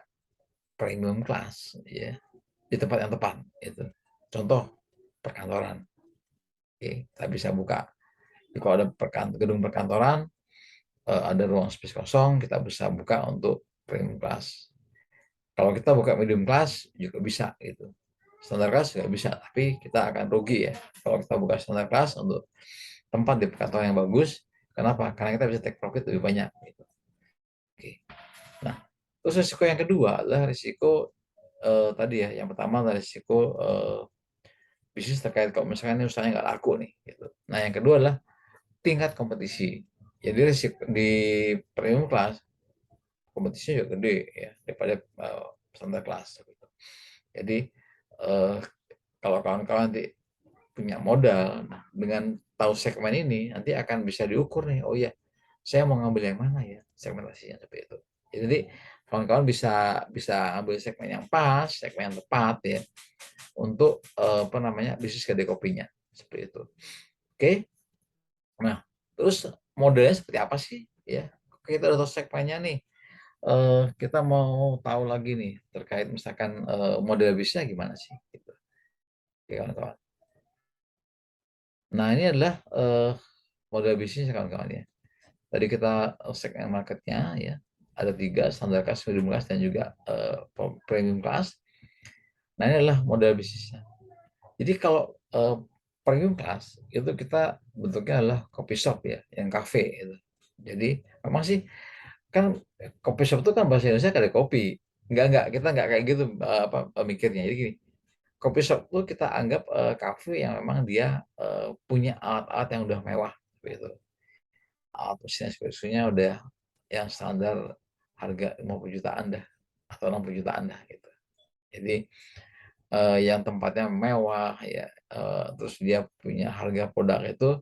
premium class ya di tempat yang tepat. Itu. Contoh perkantoran. Oke, kita bisa buka. Kalau ada gedung perkantoran, ada ruang space kosong, kita bisa buka untuk premium class. Kalau kita buka medium class juga bisa gitu. Standar class juga bisa, tapi kita akan rugi ya. Kalau kita buka standar class untuk tempat di perkantoran yang bagus, kenapa? Karena kita bisa take profit lebih banyak. Gitu. Oke. Nah, terus risiko yang kedua adalah risiko tadi ya. Yang pertama adalah risiko bisnis terkait kalau misalkan ini usahanya nggak laku nih. Gitu. Nah, yang kedua adalah tingkat kompetisi. Jadi risiko di premium class kompetisinya juga gede ya daripada standar kelas. Gitu. Jadi kalau kawan-kawan nanti punya modal, nah, dengan tahu segmen ini nanti akan bisa diukur nih. Oh ya, saya mau ngambil yang mana ya segmentasinya seperti itu. Jadi kawan-kawan bisa bisa ambil segmen yang pas, segmen yang tepat ya untuk apa namanya bisnis kedai kopinya seperti itu. Oke, nah terus modelnya seperti apa sih ya? Kita udah tahu segmennya nih. Kita mau tahu lagi nih terkait misalkan model bisnisnya gimana sih gitu. Oke, kawan-kawan. Nah, ini adalah model bisnis kawan-kawan ya. Tadi kita segmen marketnya ya. Ada 3, standar class, medium class, dan juga premium class. Nah, ini adalah model bisnisnya. Jadi kalau premium class itu kita bentuknya adalah coffee shop ya, yang cafe gitu. Jadi memang sih kan coffee shop itu kan bahasa Indonesia kayak kopi. Enggak, kita enggak kayak gitu mikirnya. Jadi gini, coffee shop itu kita anggap kafe yang memang dia punya alat-alat yang udah mewah gitu. Alat mesinnya espressonya udah yang standar harga 50 jutaan dah atau 60 jutaan dah gitu. Jadi yang tempatnya mewah ya, terus dia punya harga produk itu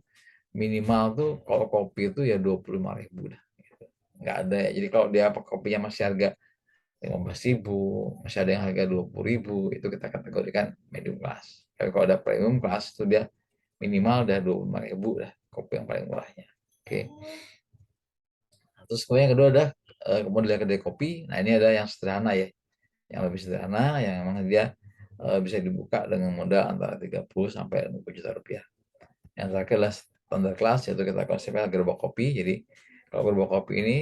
minimal tuh kalau kopi itu ya 25.000 dah gitu. Nggak ada ya. Jadi kalau dia kopinya masih harga 15.000, masih ada yang harga 20.000, itu kita kategorikan medium class. Tapi kalau ada premium class itu dia minimal udah 25.000 dah kopi yang paling murahnya. Oke. Terus kemudian yang kedua ada model kedai kopi. Nah, ini ada yang sederhana ya, yang lebih sederhana, yang memang dia bisa dibuka dengan modal antara 30 sampai 50 juta rupiah. Yang terakhir adalah standar kelas, yaitu kita konsepnya gerobak kopi. Jadi kalau gerobak kopi ini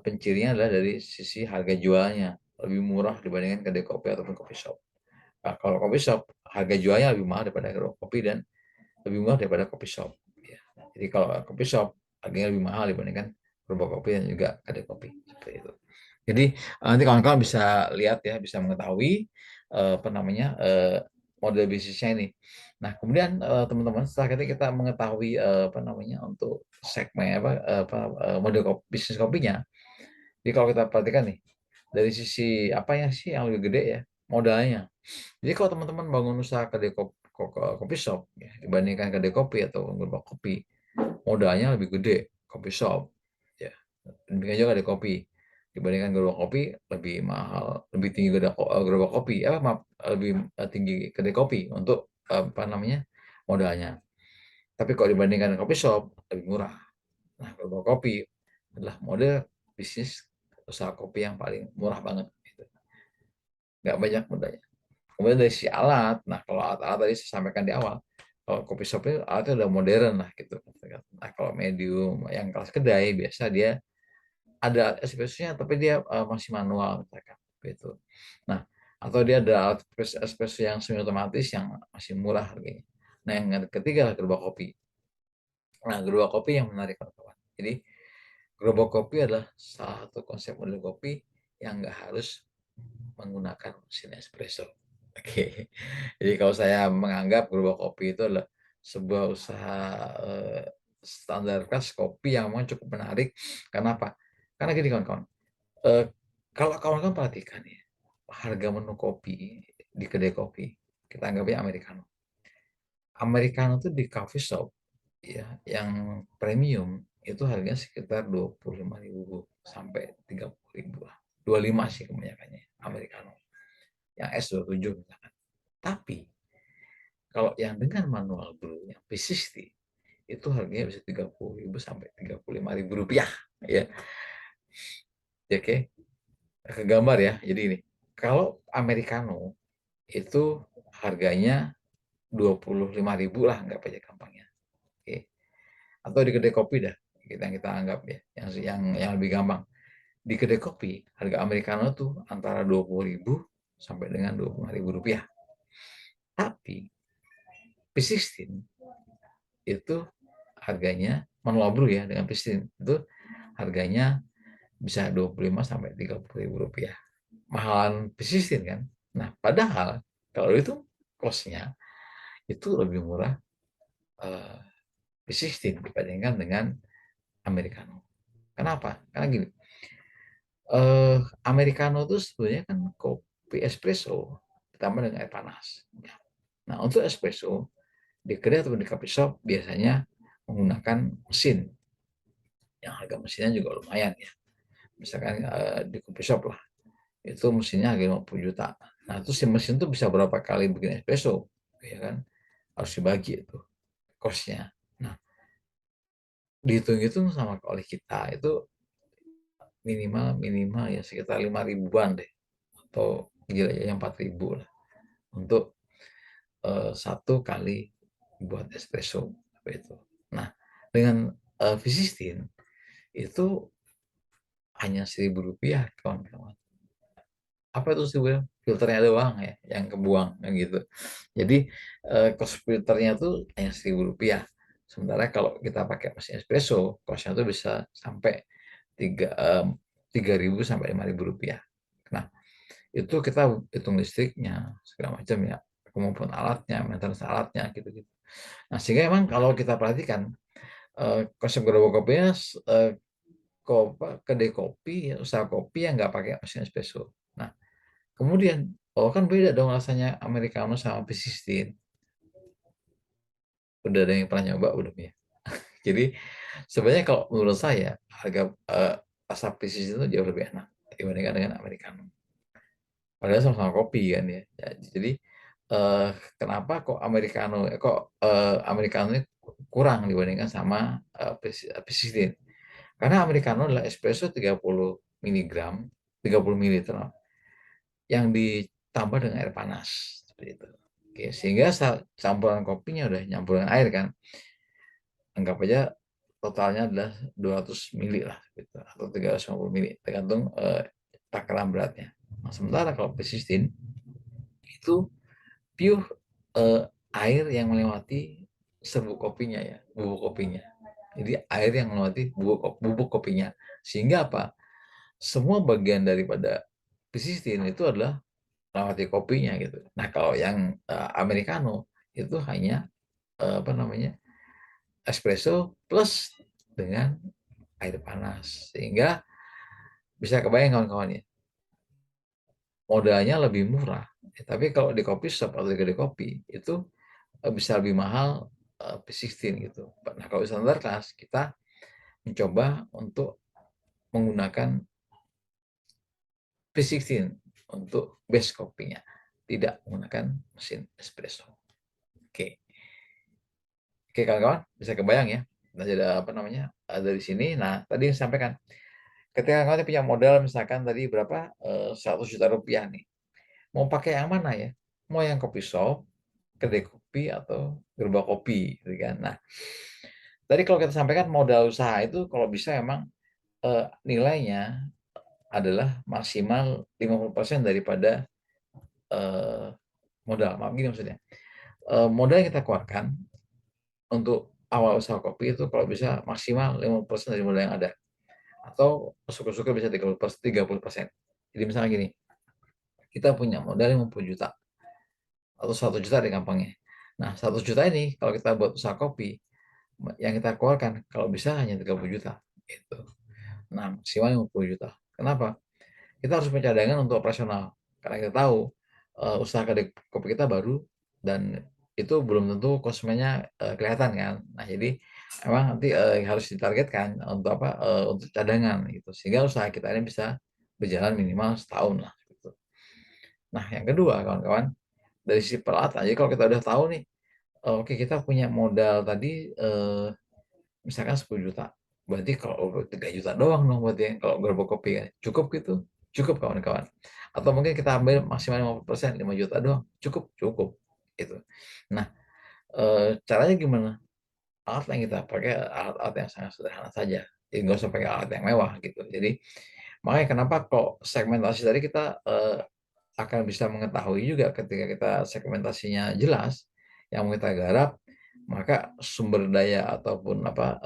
pencirinya adalah dari sisi harga jualnya lebih murah dibandingkan kedai kopi ataupun coffee shop. Nah, kalau coffee shop harga jualnya lebih mahal daripada gerobak kopi dan lebih murah daripada coffee shop. Ya. Jadi kalau coffee shop harganya lebih mahal dibandingkan gerobak kopi dan juga kedai kopi seperti itu. Jadi nanti kawan-kawan bisa lihat ya, bisa mengetahui apa namanya model bisnisnya ini. Nah, kemudian teman-teman setelah kita mengetahui apa namanya untuk segmen model bisnis kopinya, jadi kalau kita perhatikan nih dari sisi apa ya sih yang lebih gede ya modalnya. Jadi kalau teman-teman bangun usaha kedai kopi shop ya, dibandingkan kedai kopi atau gerobak kopi, modalnya lebih gede kopi shop ya. Demikian juga kedai kopi. Dibandingkan gerobak kopi lebih mahal, lebih tinggi gerobak kopi, maaf, lebih tinggi kedai kopi untuk apa namanya modalnya. Tapi kalau dibandingkan kopi shop lebih murah. Nah, gerobak kopi adalah model bisnis usaha kopi yang paling murah banget. Gitu. Nggak banyak modalnya. Kemudian dari si alat, nah kalau alat-alat tadi saya sampaikan di awal, kalau kopi shop itu alatnya udah modern lah gitu. Nah kalau medium yang kelas kedai biasa dia ada espressonya tapi dia masih manual misalkan gitu. Nah atau dia ada alat espresso yang semi otomatis yang masih murah harganya. Nah yang ketiga gerobak kopi. Nah gerobak kopi yang menarik kawan-kawan. Jadi gerobak kopi adalah salah satu konsep model kopi yang nggak harus menggunakan mesin espresso. Oke. Jadi kalau saya menganggap gerobak kopi itu adalah sebuah usaha standar kelas kopi yang memang cukup menarik. Karena apa? Karena gini kawan-kawan. Eh, kalau kawan-kawan perhatikan ya, harga menu kopi di kedai kopi, kita anggapnya americano. Americano itu di coffee shop ya, yang premium itu harganya sekitar 25.000 sampai 30.000 lah. 25 sih kebanyakannya americano. Yang es 27 misalkan. Tapi kalau yang dengan manual brew yang P60 itu harganya bisa 30.000 sampai 35.000 rupiah ya. Oke, ke gambar ya. Jadi ini, kalau americano itu harganya 25.000 lah, nggak aja gampangnya. Oke. Atau di kedai kopi dah, kita anggap ya, yang lebih gampang. Di kedai kopi, harga americano tuh antara 20.000 sampai dengan 25.000 rupiah. Tapi P16 itu harganya manual brew ya dengan P16 itu harganya bisa 25 sampai 30.000 rupiah. Mahalan P16 kan. Nah, padahal kalau itu cost-nya itu lebih murah P16 dibandingkan dengan americano. Kenapa? Karena gini, americano itu sebenarnya kan kopi espresso ditambah dengan air panas. Nah, untuk espresso di kedai atau di coffee shop biasanya menggunakan mesin yang harga mesinnya juga lumayan ya. Misalkan di coffee shop lah, itu mesinnya harga 50 juta. Nah, itu si mesin tuh bisa berapa kali bikin espresso, ya kan? Harus dibagi itu cost-nya. Nah, dihitung-hitung sama oleh kita itu minimal minimal ya sekitar 5 ribuan deh, atau gila ya 4 ribu lah untuk satu kali buat espresso itu. Nah, dengan V16 itu hanya 1.000 rupiah kawan-kawan. Apa itu sih filternya doang ya yang kebuang kan gitu. Jadi cost filternya tuh hanya 1.000 rupiah. Sementara kalau kita pakai mesin espresso, costnya tuh bisa sampai 3.000 sampai 5.000 rupiah. Nah, itu kita hitung listriknya segala macam ya, kemampuan alatnya, maintenance alatnya gitu-gitu. Nah, sehingga emang kalau kita perhatikan konsep gerobak kopinya kedai kopi, usaha kopi yang nggak pakai mesin espresso. Nah, kemudian, oh kan beda dong rasanya americano sama P16. Udah ada yang pernah nyoba belum ya? Jadi sebenarnya kalau menurut saya harga rasa P16 itu jauh lebih enak dibandingkan dengan americano. Padahal sama-sama kopi kan ya. Ya, jadi eh, kenapa kok americano ini kurang dibandingkan sama P16? Karena americano adalah espresso 30 miligram, 30 ml yang ditambah dengan air panas seperti itu. Oke, sehingga campuran kopinya udah nyampur dengan air kan. anggap aja totalnya adalah 200 mili lah gitu, atau 350 mili tergantung takaran beratnya. Nah, sementara kalau P16 itu pure air yang melewati serbuk kopinya ya, bubuk kopinya. Jadi air yang melewati bubuk kopinya. Sehingga apa? Semua bagian daripada P16 itu adalah melewati kopinya gitu. Nah, kalau yang americano itu hanya apa namanya? Espresso plus dengan air panas. Sehingga bisa kebayang kawan-kawan ya, modalnya lebih murah. Tapi kalau di kopi shop atau di kedai kopi itu bisa lebih mahal P16 gitu. Nah, kalau standar kelas kita mencoba untuk menggunakan P16 untuk base kopinya, tidak menggunakan mesin espresso. Oke, oke kawan-kawan, bisa kebayang ya. Nah, jadi apa namanya dari sini. Nah, tadi yang sampaikan, ketika kalian punya modal misalkan tadi berapa 100 juta rupiah nih, mau pakai yang mana ya? Mau yang kopi shop, kedai kopi atau gerobak kopi, gitu kan? Nah, tadi kalau kita sampaikan modal usaha itu kalau bisa memang nilainya adalah maksimal 50% daripada modal. Maaf gini maksudnya. Modal yang kita keluarkan untuk awal usaha kopi itu kalau bisa maksimal 50% dari modal yang ada. Atau syukur-syukur bisa 30%. Jadi misalnya gini, kita punya modal 50 juta atau 1 juta di gampangnya. Nah, 100 juta ini kalau kita buat usaha kopi, yang kita keluarkan kalau bisa hanya 30 juta. Gitu. Nah, maksimal 50 juta. Kenapa? Kita harus punya cadangan untuk operasional. Karena kita tahu usaha kedai kopi kita baru dan itu belum tentu konsumennya kelihatan kan. Nah, jadi memang nanti harus ditargetkan untuk apa? Untuk cadangan gitu. Sehingga usaha kita ini bisa berjalan minimal setahun lah gitu. Nah, yang kedua kawan-kawan, dari sisi peralatan. Jadi kalau kita udah tahu nih, oke kita punya modal tadi misalkan 10 juta. Berarti kalau 3 juta doang dong berarti kalau gerobak kopi kan. Cukup gitu? Cukup kawan-kawan. Atau mungkin kita ambil maksimal 50%, 5 juta doang. Cukup? Cukup. Gitu. Nah, caranya gimana? Alat yang kita pakai alat-alat yang sangat sederhana saja. Jadi nggak usah pakai alat yang mewah gitu. Jadi makanya kenapa kok segmentasi tadi kita akan bisa mengetahui juga ketika kita segmentasinya jelas yang mau kita garap, maka sumber daya ataupun apa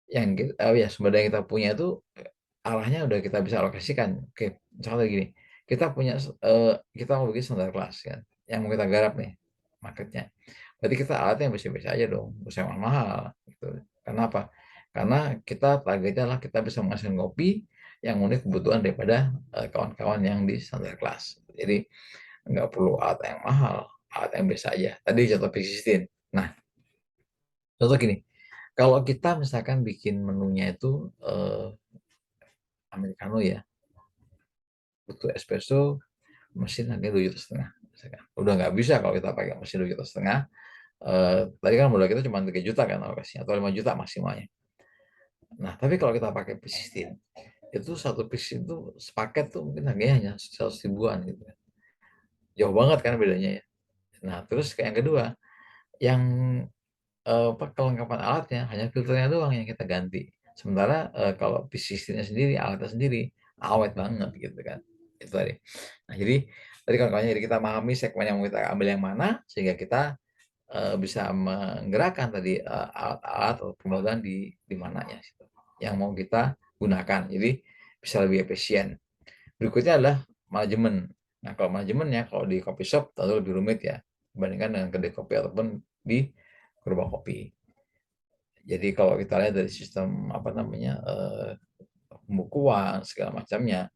ya sumber daya yang kita punya itu arahnya udah kita bisa alokasikan. Oke, misalnya gini, kita punya kita mau bikin standar kelas kan, yang mau kita garap nih marketnya. Berarti kita alatnya yang biasa-biasa aja dong, nggak usah mahal gitu. Karena apa? Karena kita targetnya adalah kita bisa menghasilkan kopi yang unik kebutuhan daripada kawan-kawan yang di standar kelas. Jadi nggak perlu alat yang mahal, alat yang biasa aja. Tadi contoh P16. Nah, contoh gini, kalau kita misalkan bikin menunya itu americano ya, butuh espresso, mesin harganya 2,5 juta misalkan. Udah nggak bisa kalau kita pakai mesin 2,5 juta. Tadi kan modal kita cuma 3 juta kan alokasinya, atau 5 juta maksimalnya. Nah, tapi kalau kita pakai P16, itu satu piece itu sepaket tuh mungkin harganya hanya 100 ribuan gitu kan. Jauh banget kan bedanya ya. Nah, terus yang kedua, yang kelengkapan alatnya hanya filternya doang yang kita ganti. Sementara kalau P16-nya sendiri, alatnya sendiri awet banget gitu kan. Itu tadi. Nah, jadi tadi kawan-kawannya jadi kita memahami segmen yang mau kita ambil yang mana sehingga kita bisa menggerakkan tadi alat-alat atau pembagian di mananya yang mau kita gunakan. Jadi bisa lebih efisien. Berikutnya adalah manajemen. Nah, kalau manajemennya kalau di coffee shop tentu lebih rumit ya dibandingkan dengan kedai kopi ataupun di gerobak kopi. Jadi kalau kita lihat dari sistem apa namanya pembukuan segala macamnya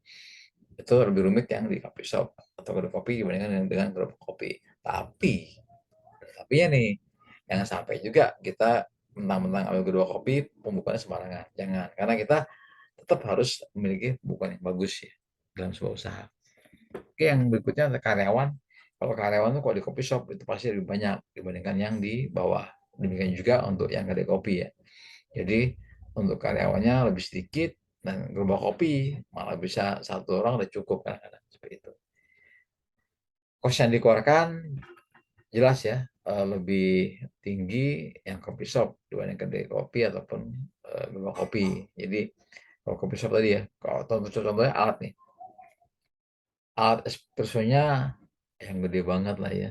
itu lebih rumit yang di coffee shop atau kedai kopi dibandingkan dengan gerobak kopi. Tapi ya nih jangan sampai juga kita mentang-mentang ambil kedua kopi pembukaannya sembarangan. Jangan, karena kita tetap harus memiliki pembukaan yang bagus ya dalam sebuah usaha. Oke, yang berikutnya ada karyawan. Kalau karyawan tuh kalau di kopi shop itu pasti lebih banyak dibandingkan yang di bawah. Demikian juga untuk yang kedai kopi ya. Jadi untuk karyawannya lebih sedikit dan gerobak kopi malah bisa satu orang udah cukup kadang-kadang seperti itu. Kos yang dikeluarkan jelas ya, lebih tinggi yang kopi shop dibanding kedai kopi ataupun gerobak kopi. Jadi kalau kopi shop tadi ya, kalau contohnya alat nih, alat espressonya yang gede banget lah ya,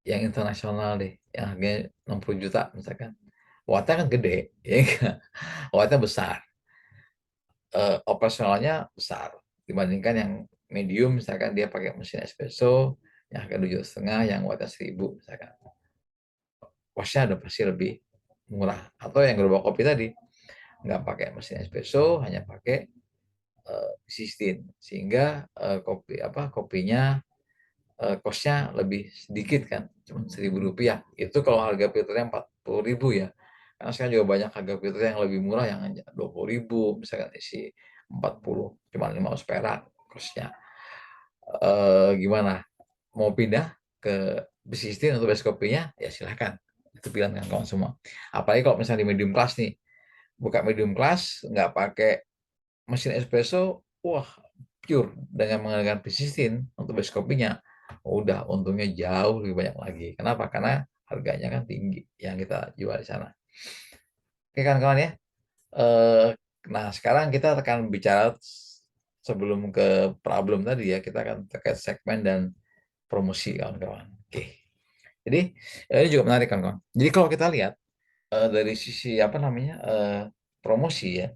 yang internasional deh, yang harganya 60 juta misalkan. Wattnya kan gede, ya enggak? Wattnya besar, operasionalnya besar dibandingkan yang medium, misalkan dia pakai mesin espresso yang harga 7,5, yang wattnya 1000 misalkan. Kosnya udah pasti lebih murah. Atau yang gerobak kopi tadi, nggak pakai mesin espresso, hanya pakai sistin, sehingga kopinya kosnya lebih sedikit kan, cuma Rp1.000. Itu kalau harga filternya 40.000 ya. Karena sekarang juga banyak harga filter yang lebih murah yang hanya 20.000, misalkan isi 40, cuma 500 perak kosnya. Gimana? Mau pindah ke bisnistin atau base kopinya? Ya silakan. Itu pilihan kawan-kawan semua. Apalagi kalau misalnya di medium class nih, buka medium class, nggak pakai mesin espresso, wah pure dengan menggunakan bisnistin untuk base kopinya, udah untungnya jauh lebih banyak lagi. Kenapa? Karena harganya kan tinggi yang kita jual di sana. Oke kawan-kawan ya. Eh, nah sekarang kita akan bicara sebelum ke problem tadi ya, kita akan terkait segmen dan promosi kawan-kawan. Oke. Jadi ini juga menarik kawan-kawan. Jadi kalau kita lihat dari sisi apa namanya promosi ya,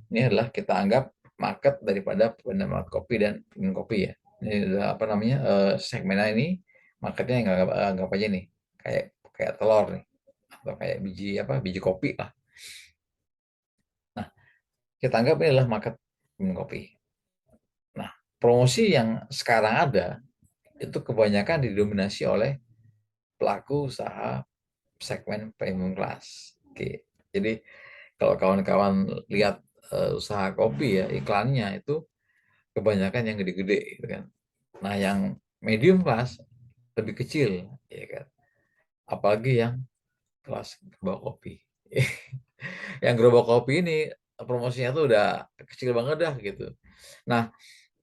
ini adalah kita anggap market daripada penikmat kopi dan peminum kopi ya. Ini adalah apa namanya segmennya ini marketnya yang anggap aja nih kayak kayak telur nih atau kayak biji kopi lah. Nah kita anggap ini adalah market peminum kopi. Nah promosi yang sekarang ada itu kebanyakan didominasi oleh pelaku usaha segmen premium class. Oke, jadi kalau kawan-kawan lihat usaha kopi ya iklannya itu kebanyakan yang gede-gede gitu kan. Nah, yang medium class lebih kecil ya kan. Apalagi yang kelas gerobak kopi. Yang gerobak kopi ini promosinya tuh udah kecil banget dah gitu. Nah,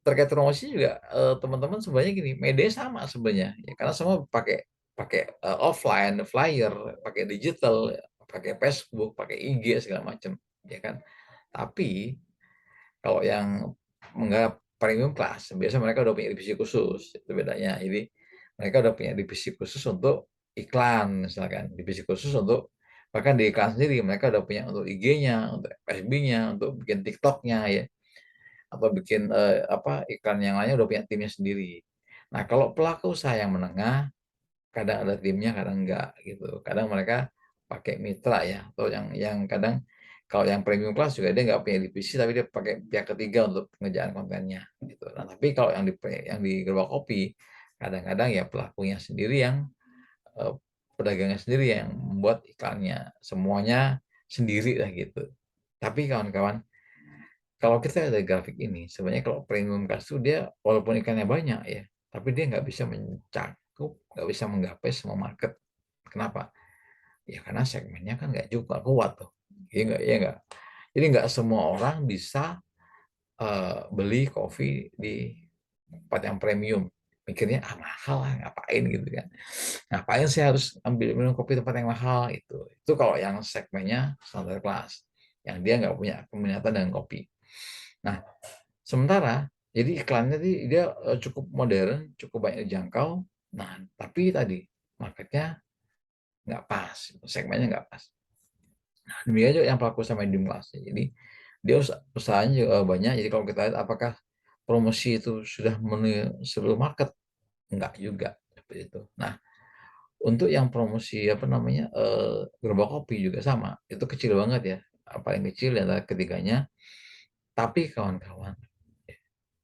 terkait promosi juga teman-teman sebenarnya gini, media sama sebenarnya ya, karena semua pakai pakai offline flyer, pakai digital, pakai Facebook, pakai IG segala macam ya kan. Tapi kalau yang menganggap premium class, biasanya mereka udah punya divisi khusus, itu bedanya. Jadi mereka udah punya divisi khusus untuk iklan, misalkan divisi khusus untuk bahkan di iklan sendiri mereka udah punya untuk IG-nya, untuk FB-nya, untuk bikin TikTok-nya ya, atau bikin iklan yang lainnya udah punya timnya sendiri. Nah, kalau pelaku usaha yang menengah, kadang ada timnya, kadang enggak gitu. Kadang mereka pakai mitra ya, atau yang kadang kalau yang premium class juga dia nggak punya divisi, tapi dia pakai pihak ketiga untuk pengerjaan kontennya gitu. Nah, tapi kalau yang di gerobak kopi, kadang-kadang ya pelakunya sendiri yang eh, pedagangnya sendiri yang membuat iklannya, semuanya sendiri lah gitu. Tapi kawan-kawan, kalau kita ada grafik ini, sebenarnya kalau premium class itu dia walaupun ikannya banyak ya, tapi dia nggak bisa mencakup, nggak bisa menggapai semua market. Kenapa? Ya karena segmennya kan nggak juga kuat tuh. Iya nggak. Jadi nggak semua orang bisa beli kopi di tempat yang premium. Mikirnya mahal lah, ngapain gitu kan. Ngapain sih harus ambil minum kopi tempat yang mahal itu. Itu kalau yang segmennya standar kelas, yang dia nggak punya peminatan dengan kopi. Nah, sementara jadi iklannya dia cukup modern, cukup banyak dijangkau. Nah, tapi tadi marketnya nggak pas, segmennya nggak pas. Nah, demikian juga yang pelaku usaha medium class. Jadi dia usahanya juga banyak. Jadi kalau kita lihat apakah promosi itu sudah memenuhi seluruh market, enggak juga seperti itu. Nah, untuk yang promosi apa namanya gerobak kopi juga sama, itu kecil banget ya. Paling kecil adalah ketiganya. Tapi kawan-kawan,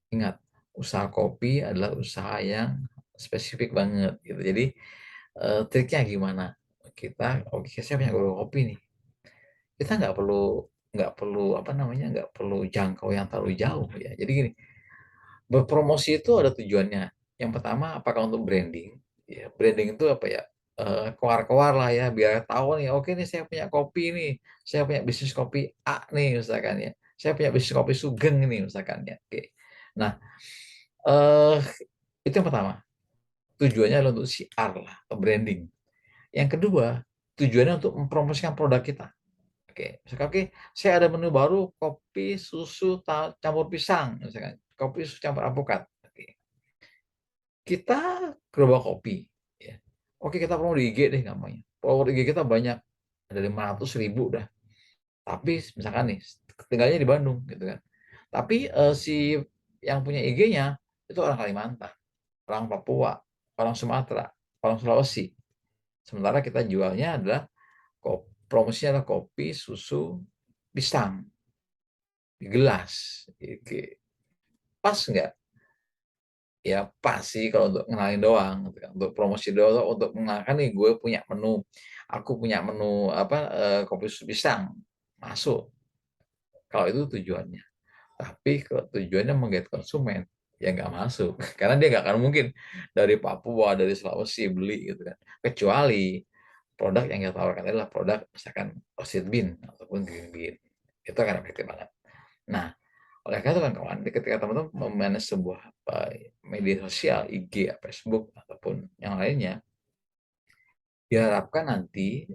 ingat, usaha kopi adalah usaha yang spesifik banget gitu. Jadi triknya gimana? Oke, saya punya gerobak kopi nih. Kita nggak perlu apa namanya, nggak perlu jangkau yang terlalu jauh ya. Jadi gini, berpromosi itu ada tujuannya. Yang pertama, apakah untuk branding? Ya, branding itu apa ya? Keluar-keluar lah ya, biar tahu nih, oke nih saya punya kopi nih, saya punya bisnis kopi A nih misalkan ya, saya punya bisnis kopi Sugeng nih misalkan ya. Oke. Nah, eh itu yang pertama. Tujuannya adalah untuk CR lah, atau branding. Yang kedua, tujuannya untuk mempromosikan produk kita. Oke, misalkan oke, saya ada menu baru kopi susu campur pisang, misalkan kopi susu campur alpukat. Oke, kita gerobak kopi, ya. Oke, kita promo di IG deh gampangnya. Follower IG kita banyak, ada 500.000 dah. Tapi misalkan nih, tinggalnya di Bandung gitu kan. Tapi si yang punya IG-nya itu orang Kalimantan, orang Papua, orang Sumatera, orang Sulawesi. Sementara kita jualnya adalah promosinya adalah kopi, susu, pisang di gelas. Oke. Pas nggak? Ya pas sih kalau untuk ngenalin doang, gitu kan. Untuk promosi doang, untuk mengenalkan nih gue punya menu, aku punya menu apa kopi susu pisang, masuk. Kalau itu tujuannya. Tapi kalau tujuannya menggait konsumen, ya nggak masuk. Karena dia nggak akan mungkin dari Papua, dari Sulawesi beli gitu kan. Kecuali produk yang kita tawarkan adalah produk misalkan roasted bean ataupun green bean. Itu akan efektif banget. Nah, oleh karena itu kan kawan, ketika teman-teman memanage sebuah media sosial, IG, Facebook, ataupun yang lainnya, diharapkan nanti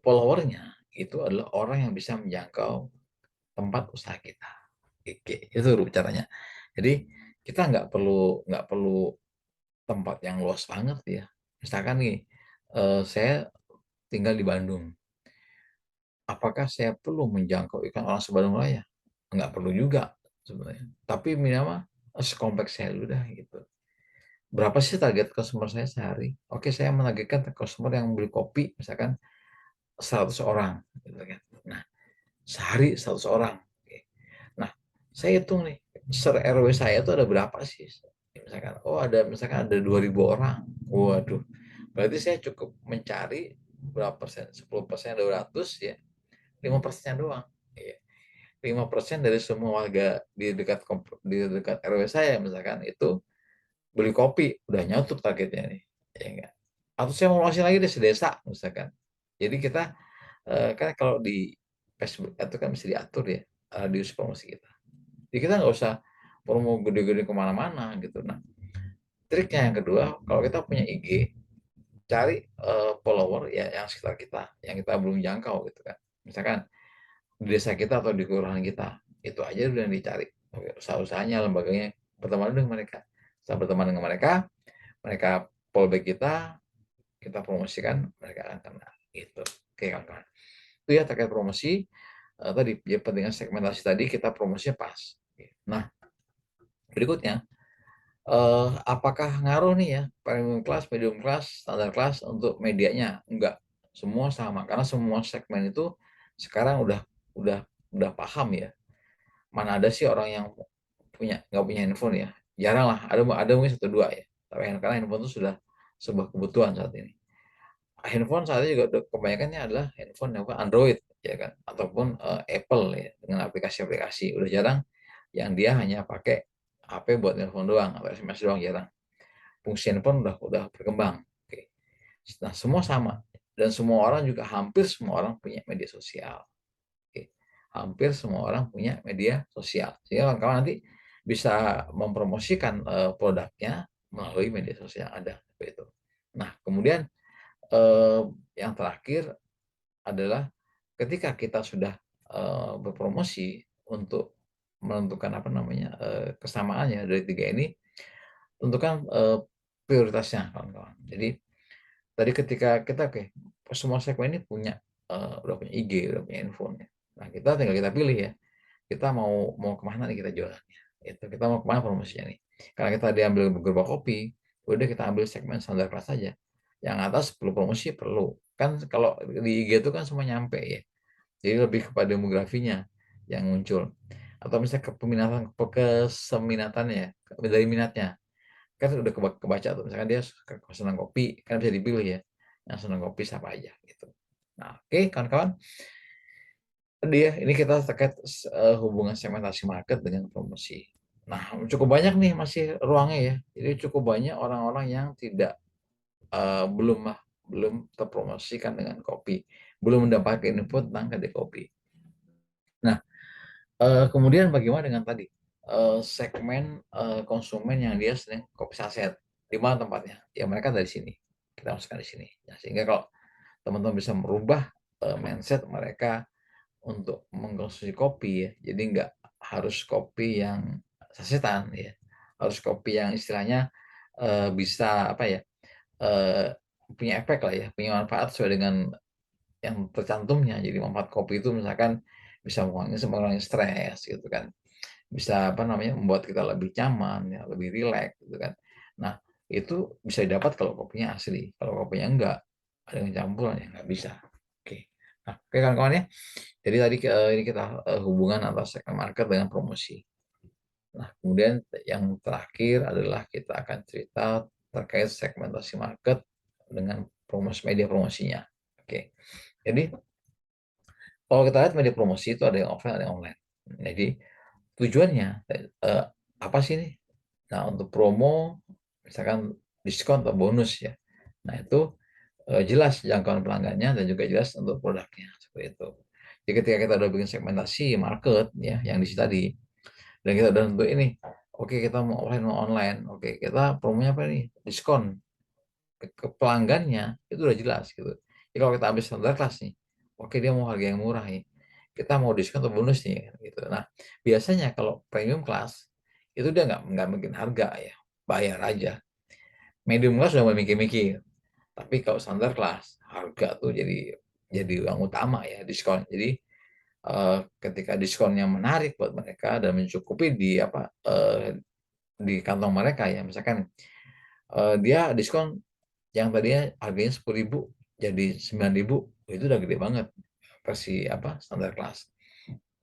followernya itu adalah orang yang bisa menjangkau tempat usaha kita. Oke, itu caranya. Jadi kita nggak perlu tempat yang luas banget ya. Misalkan nih, saya tinggal di Bandung. Apakah saya perlu menjangkau ikan orang sebandung raya? Nggak perlu juga sebenarnya. Tapi minimal sekompleks saya dulu dah gitu. Berapa sih target customer saya sehari? Oke, saya menargetkan customer yang beli kopi misalkan 100 orang gitu kan. Nah, sehari 100 orang. Oke. Nah, saya hitung nih, RW saya itu ada berapa sih? Misalkan, oh misalkan ada 2.000 orang. Waduh, berarti saya cukup mencari berapa persen? 10%, 200 ya. 5% doang. Iya. 5% dari semua warga di dekat RW saya misalkan itu beli kopi, udah nyautup targetnya nih. Ya enggak? Atau saya mau masih lagi di sedesa misalkan. Jadi kita kan kalau di Facebook itu kan bisa diatur ya radius promosi kita. Jadi kita nggak usah promo gede-gede kemana-mana gitu. Nah, triknya yang kedua, kalau kita punya IG, cari follower ya yang sekitar kita, yang kita belum jangkau gitu kan. Misalkan di desa kita atau di kelurahan kita, itu aja udah yang dicari. Usaha-usahanya, lembaganya, berteman dengan mereka. Setelah berteman dengan mereka, mereka follow back kita promosikan, mereka akan kena. Gitu. Oke kawan-kawan. Itu ya terkait promosi. Tadi ya pentingan segmentasi tadi kita promosinya pas. Nah, berikutnya apakah ngaruh nih ya premium class, medium class, standar class untuk medianya? Enggak, semua sama karena semua segmen itu sekarang udah paham ya. Mana ada sih orang yang nggak punya handphone ya? Jarang lah, ada mungkin satu dua ya. Tapi karena handphone itu sudah sebuah kebutuhan saat ini. Handphone saat ini juga kebanyakannya adalah handphone yang Android ya kan, ataupun Apple ya dengan aplikasi-aplikasi. Udah jarang yang dia hanya pakai HP buat telepon doang atau SMS doang, jarang. Fungsi handphone udah berkembang. Oke. Nah, semua sama dan semua orang juga hampir semua orang punya media sosial. Oke. Hampir semua orang punya media sosial. Sehingga kawan-kawan nanti bisa mempromosikan produknya melalui media sosial yang ada seperti itu. Nah, kemudian yang terakhir adalah ketika kita sudah berpromosi untuk menentukan apa namanya kesamaannya dari tiga ini, tentukan prioritasnya kawan-kawan. Jadi tadi ketika kita semua segmen ini udah punya IG, udah punya handphone ya. Nah kita tinggal kita pilih ya, kita mau kemana nih kita jualannya. Itu kita mau kemana promosinya nih. Karena kita diambil beberapa kopi, udah kita ambil segmen standar kelas saja. Yang atas perlu promosi perlu. Kan kalau di IG itu kan semua nyampe ya. Jadi lebih kepada demografinya yang muncul. Atau misalnya kesemiнаtannya, dari minatnya. Kan udah kebaca tuh. Misalkan dia senang kopi, kan bisa dipilih ya. Yang senang kopi siapa aja gitu. Nah, oke kawan-kawan. Tadi ya, ini kita terkait hubungan segmentasi market dengan promosi. Nah, cukup banyak nih masih ruangnya ya. Jadi cukup banyak orang-orang yang belum terpromosikan dengan kopi, belum mendapatkan info tentang kedai kopi. Nah, kemudian bagaimana dengan tadi segmen konsumen yang dia sering kopi saset, di mana tempatnya? Ya mereka dari sini, kita masukkan di sini. Nah, sehingga kalau teman-teman bisa merubah mindset mereka untuk mengkonsumsi kopi ya. Jadi nggak harus kopi yang sasetan ya, harus kopi yang istilahnya bisa apa ya, punya efek lah ya, punya manfaat sesuai dengan yang tercantumnya. Jadi manfaat kopi itu misalkan bisa mengurangi stres gitu kan, bisa apa namanya, membuat kita lebih nyaman ya, lebih rileks gitu kan. Nah, itu bisa didapat kalau kopinya asli. Kalau kopinya enggak, ada yang campuran ya nggak bisa. Oke. Nah, oke kawan-kawan ya. Jadi tadi ini kita hubungan antara segmen market dengan promosi. Nah, kemudian yang terakhir adalah kita akan cerita terkait segmentasi market dengan media promosinya. Oke. Jadi kalau kita lihat media promosi itu ada yang offline, ada yang online. Jadi tujuannya apa sih nih? Nah, untuk promo misalkan diskon atau bonus ya. Nah, itu jelas jangkauan pelanggannya dan juga jelas untuk produknya seperti itu. Jadi ketika kita udah bikin segmentasi market ya yang di situ tadi, dan kita udah tentu ini, oke kita mau offline mau online, oke kita promonya apa nih? Diskon ke pelanggannya itu udah jelas gitu. Jadi kalau kita ambil standar kelas nih, oke dia mau harga yang murah nih, kita mau diskon atau bonus nih gitu. Nah, biasanya kalau premium kelas itu dia nggak mungkin harga ya, bayar aja. Medium kelas udah mau mikir-mikir, tapi kalau standar kelas harga tuh jadi yang utama ya, diskon. Jadi ketika diskonnya menarik buat mereka dan mencukupi di apa di kantong mereka ya, misalkan dia diskon yang tadinya harganya 10.000 jadi 9.000, itu udah gede banget versi apa standar kelas.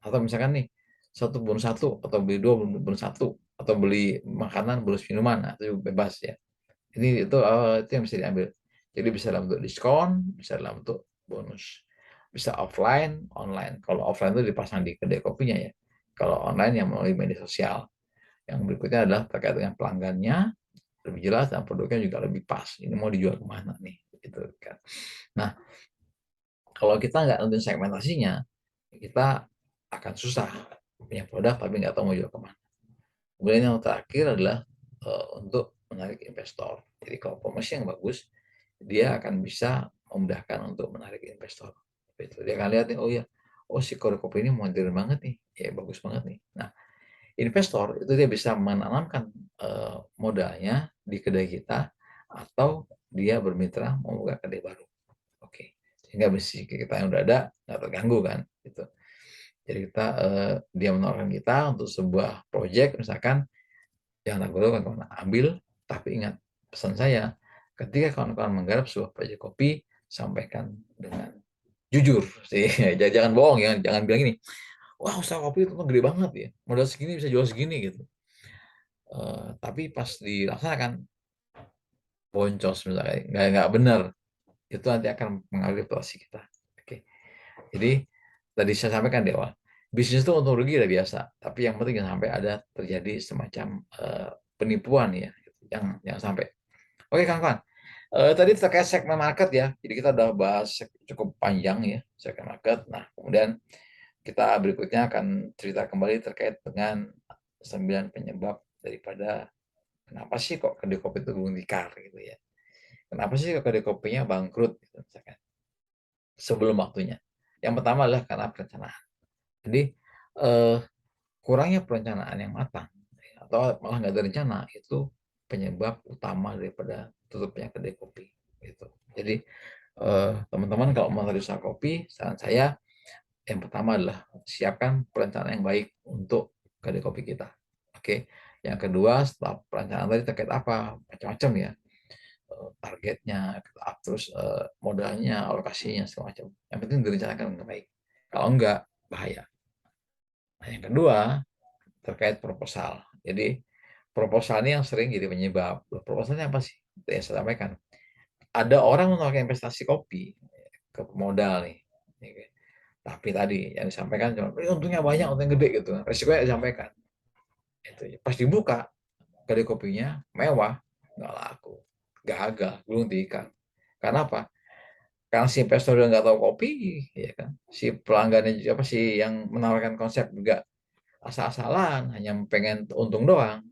Atau misalkan nih satu bonus satu atau beli dua bonus satu atau beli makanan bonus minuman, nah, itu bebas ya. Ini itu yang bisa diambil. Jadi bisa dalam bentuk diskon, bisa dalam bentuk bonus. Bisa offline, online. Kalau offline itu dipasang di kedai kopinya ya. Kalau online yang melalui media sosial. Yang berikutnya adalah terkait dengan pelanggannya, lebih jelas dan produknya juga lebih pas. Ini mau dijual kemana nih? Gitu kan. Nah, kalau kita nggak nentuin segmentasinya, kita akan susah punya produk tapi nggak tahu mau jual kemana. Kemudian yang terakhir adalah untuk menarik investor. Jadi kalau promosi yang bagus, dia akan bisa memudahkan untuk menarik investor. Itu dia akan lihat nih, oh ya, oh si kopi ini modern banget nih, ya bagus banget nih. Nah, investor itu dia bisa menanamkan modalnya di kedai kita atau dia bermitra membuka kedai baru. Oke, sehingga bisnis kita yang udah ada nggak terganggu kan, gitu. Jadi kita dia menawarkan kita untuk sebuah proyek misalkan, jangan ragu-ragu kawan-kawan, ambil, tapi ingat pesan saya, ketika kawan-kawan menggarap sebuah proyek kopi, sampaikan dengan jujur sih, jangan bohong ya, jangan bilang ini, wah usaha kopi itu gede banget ya, modal segini bisa jual segini gitu. Tapi pas dilaksanakan boncos misalnya, nggak benar, itu nanti akan mengaruhi reputasi kita. Oke, jadi tadi saya sampaikan di awal, bisnis itu untung rugi udah biasa, tapi yang penting jangan sampai ada terjadi semacam penipuan ya, yang sampai. Oke kawan-kawan, tadi terkait segmen market ya, jadi kita udah bahas cukup panjang ya segmen market. Nah kemudian kita berikutnya akan cerita kembali terkait dengan 9 penyebab daripada kenapa sih kok kedai kopi itu gulung tikar gitu ya. Kenapa sih kok kedai kopinya bangkrut gitu, misalkan sebelum waktunya. Yang pertama adalah karena perencanaan. Jadi eh, kurangnya perencanaan yang matang atau malah nggak ada rencana itu penyebab utama daripada tutupnya kedai kopi. Gitu. Jadi teman-teman kalau mau usaha kopi, saran saya yang pertama adalah siapkan perencanaan yang baik untuk kedai kopi kita. Oke. Yang kedua, setelah perencanaan tadi terkait apa? Macam-macam ya. Targetnya, terus modalnya, alokasinya, segala macam. Yang penting direncanakan dengan baik. Kalau enggak, bahaya. Nah, yang kedua, terkait proposal. Jadi, proposal ini yang sering jadi penyebab. Proposalnya apa sih? Itu yang saya sampaikan. Ada orang menawarkan investasi kopi ke modal nih. Tapi tadi yang disampaikan cuma, untungnya banyak, untungnya gede gitu. Resikonya disampaikan. Itu ya. Pas dibuka, kedai kopinya mewah, nggak laku. Gagal, gulung tikar. Karena apa? Karena si investor udah nggak tahu kopi, ya kan? Si pelanggannya apa sih yang menawarkan konsep juga asal-asalan, hanya pengen untung doang.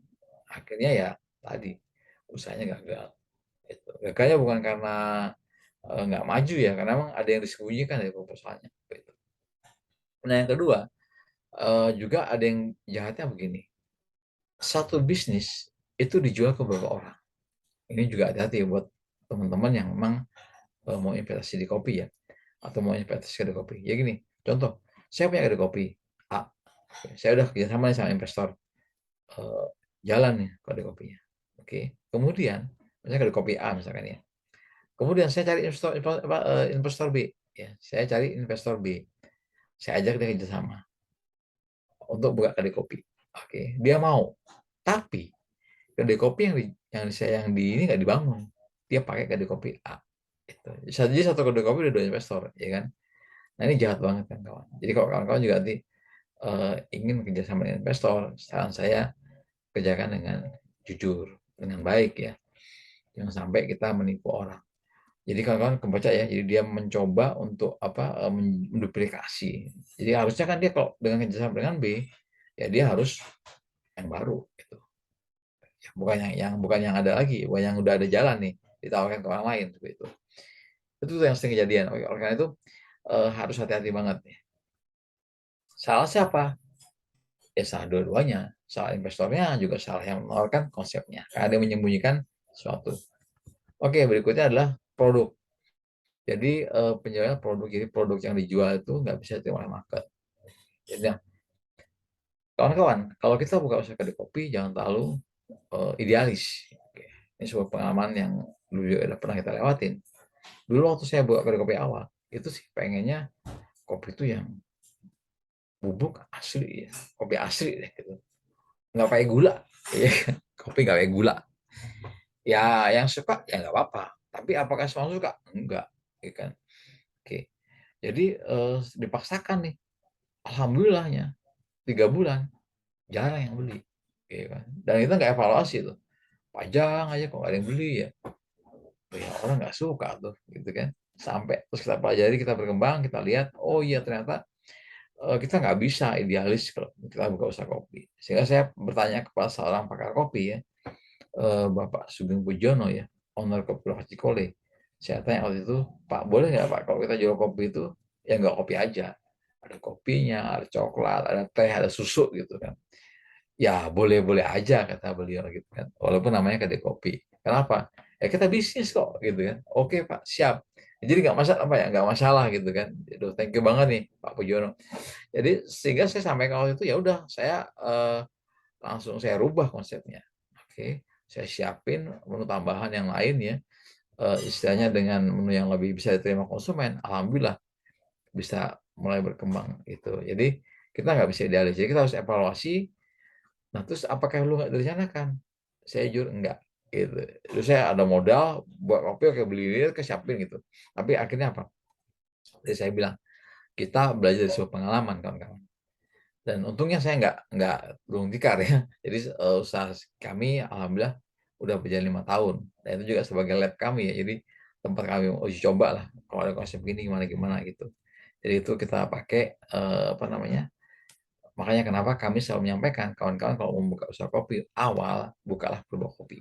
Akhirnya ya tadi usahanya gagal. Itu. Gagalnya bukan karena nggak maju ya, karena memang ada yang disembunyikan dari proposalnya, gitu. Nah, yang kedua, juga ada yang jahatnya begini, satu bisnis itu dijual ke beberapa orang. Ini juga hati-hati buat teman-teman yang memang, mau investasi di kopi ya, atau mau investasi di kopi. Ya gini, contoh, saya punya kedai kopi A, saya udah kerjasama nih sama investor, eee, jalan nih kedai kopinya, oke. Kemudian, misalnya kedai kopi A misalkan ya, kemudian saya cari investor B, ya, saya cari investor B, saya ajak dia kerjasama untuk buka kedai kopi, oke, dia mau. Tapi kedai kopi yang di ini nggak dibangun, dia pakai kedai kopi A, gitu. Jadi satu kedai kopi udah 2 investor, ya kan. Nah, ini jahat banget kan kawan. Jadi kalau kawan-kawan juga nanti, ingin kerjasama dengan investor, saran saya kerjakan dengan jujur, dengan baik ya, jangan sampai kita menipu orang. Jadi kawan-kawan kebaca ya, jadi dia mencoba untuk apa, menduplikasi. Jadi harusnya kan dia kalau dengan kerjasama dengan B, ya dia harus yang baru gitu. Ya, bukan yang ada lagi, bukan yang udah ada jalan nih, ditawarkan ke orang lain seperti itu. Itu tuh yang sering kejadian. Oleh karena itu, harus hati-hati banget nih. Salah siapa? Ya salah dua-duanya. Salah investornya, juga salah yang menawarkan konsepnya. Karena dia menyembunyikan sesuatu. Oke, berikutnya adalah produk. Jadi penjualan produk, jadi produk yang dijual itu nggak bisa diterima oleh market. Jadi kawan-kawan, kalau kita buka usaha kedai kopi jangan terlalu idealis. Oke. Ini sebuah pengalaman yang dulu juga pernah kita lewatin. Dulu waktu saya buka kedai kopi awal, itu sih pengennya kopi itu yang bubuk asli ya, kopi asli deh gitu. Nggak pakai gula, ya kan? Kopi nggak pakai gula. Ya yang suka ya nggak apa-apa. Tapi apakah semua suka? Enggak, ya kan? Oke. Jadi dipaksakan nih. Alhamdulillahnya 3 bulan jarang yang beli, ya kan? Dan kita nggak evaluasi tuh. Pajang aja kok nggak ada yang beli ya. Oh ya orang nggak suka tuh, gitu kan? Sampai terus kita pelajari, kita berkembang, kita lihat, oh iya ternyata kita nggak bisa idealis kalau kita buka usaha kopi. Sehingga saya bertanya kepada seorang pakar kopi ya, Bapak Sugeng Pujono ya, owner Kopi Loka Cikole. Saya tanya waktu itu, Pak boleh nggak Pak kalau kita jual kopi itu ya nggak kopi aja, ada kopinya, ada coklat, ada teh, ada susu gitu kan. Ya boleh-boleh aja kata beliau gitu kan, walaupun namanya kedai kopi. Kenapa? Ya kita bisnis kok gitu kan. Oke Pak, siap. Jadi nggak masalah apa ya, nggak masalah gitu kan. Aduh, thank you banget nih Pak Pujono. Jadi sehingga saya sampaikan waktu itu ya udah saya langsung saya rubah konsepnya. Oke, saya siapin menu tambahan yang lain ya. Istilahnya dengan menu yang lebih bisa diterima konsumen, alhamdulillah bisa mulai berkembang gitu. Jadi kita nggak bisa idealis. Jadi kita harus evaluasi. Nah, terus apakah lu nggak direncanakan? Saya jujur enggak, gitu. Terus saya ada modal buat kopi, oke beli lilin, siapin gitu. Tapi akhirnya apa? Jadi saya bilang, kita belajar dari sebuah pengalaman kawan-kawan. Dan untungnya saya nggak gulung tikar ya. Jadi usaha kami alhamdulillah udah berjalan 5 tahun. Dan itu juga sebagai lab kami ya. Jadi tempat kami uji coba lah. Kalau ada konsep gini gimana-gimana gitu. Jadi itu kita pakai apa namanya? Makanya kenapa kami selalu menyampaikan kawan-kawan kalau mau buka usaha kopi awal bukalah Perbawa Kopi.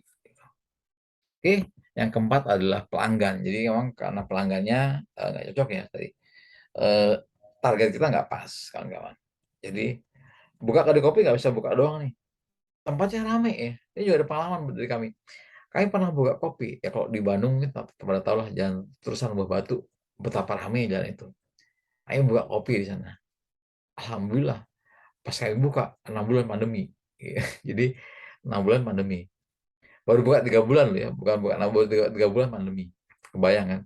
Oke, yang keempat adalah pelanggan. Jadi memang karena pelanggannya nggak cocok ya tadi. Eh, Target kita nggak pas kawan-kawan. Jadi buka kedai kopi nggak bisa buka doang nih. Tempatnya rame ya. Ini juga ada pengalaman dari kami. Kami pernah buka kopi. Ya kalau di Bandung kita pada tahu lah jalan terusan Buah Batu betapa rame jalan itu. Kami buka kopi di sana. Alhamdulillah pas kami buka 6 bulan pandemi. Jadi 6 bulan pandemi. Baru buka 3 bulan loh ya, bukan buka 6 bulan, 3 bulan pandemi. Kebayang kan?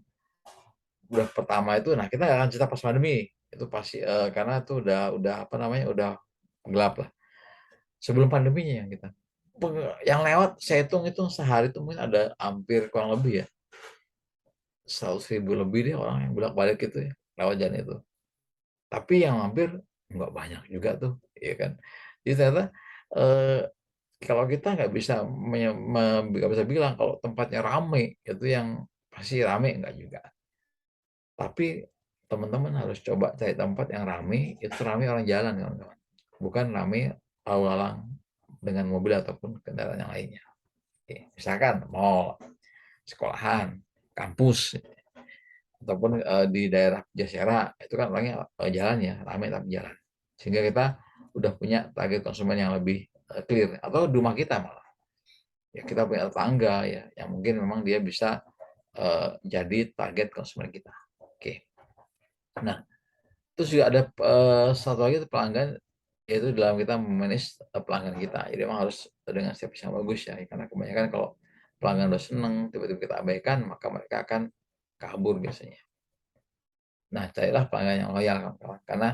Udah pertama itu, nah kita nggak akan cerita pas pandemi. Itu pasti karena itu udah apa namanya, udah gelap lah. Sebelum pandeminya yang kita. Yang lewat saya hitung-hitung sehari itu mungkin ada hampir kurang lebih ya 100.000 lebih deh orang yang bolak-balik itu ya lewat jalan itu. Tapi yang hampir nggak banyak juga tuh, ya kan. Jadi ternyata eh, kalau kita nggak bisa bilang kalau tempatnya rame itu yang pasti rame nggak juga. Tapi teman-teman harus coba cari tempat yang rame, itu rame orang jalan kawan-kawan. Bukan rame lalu lalang dengan mobil ataupun kendaraan yang lainnya. Oke, misalkan mall, sekolahan, kampus. ataupun di daerah Jasera itu kan orangnya jalan ya, ramai tapi jalan. Sehingga kita udah punya target konsumen yang lebih clear. Atau di rumah kita malah. Ya kita punya tetangga ya, yang mungkin memang dia bisa jadi target konsumen kita. Oke. Nah, terus juga ada satu lagi itu pelanggan, yaitu dalam kita memanage pelanggan kita. Jadi memang harus dengan service yang bagus ya, karena kebanyakan kalau pelanggan udah seneng, tiba-tiba kita abaikan, maka mereka akan kabur biasanya. Nah, carilah pelanggan yang loyal, kawan-kawan. Karena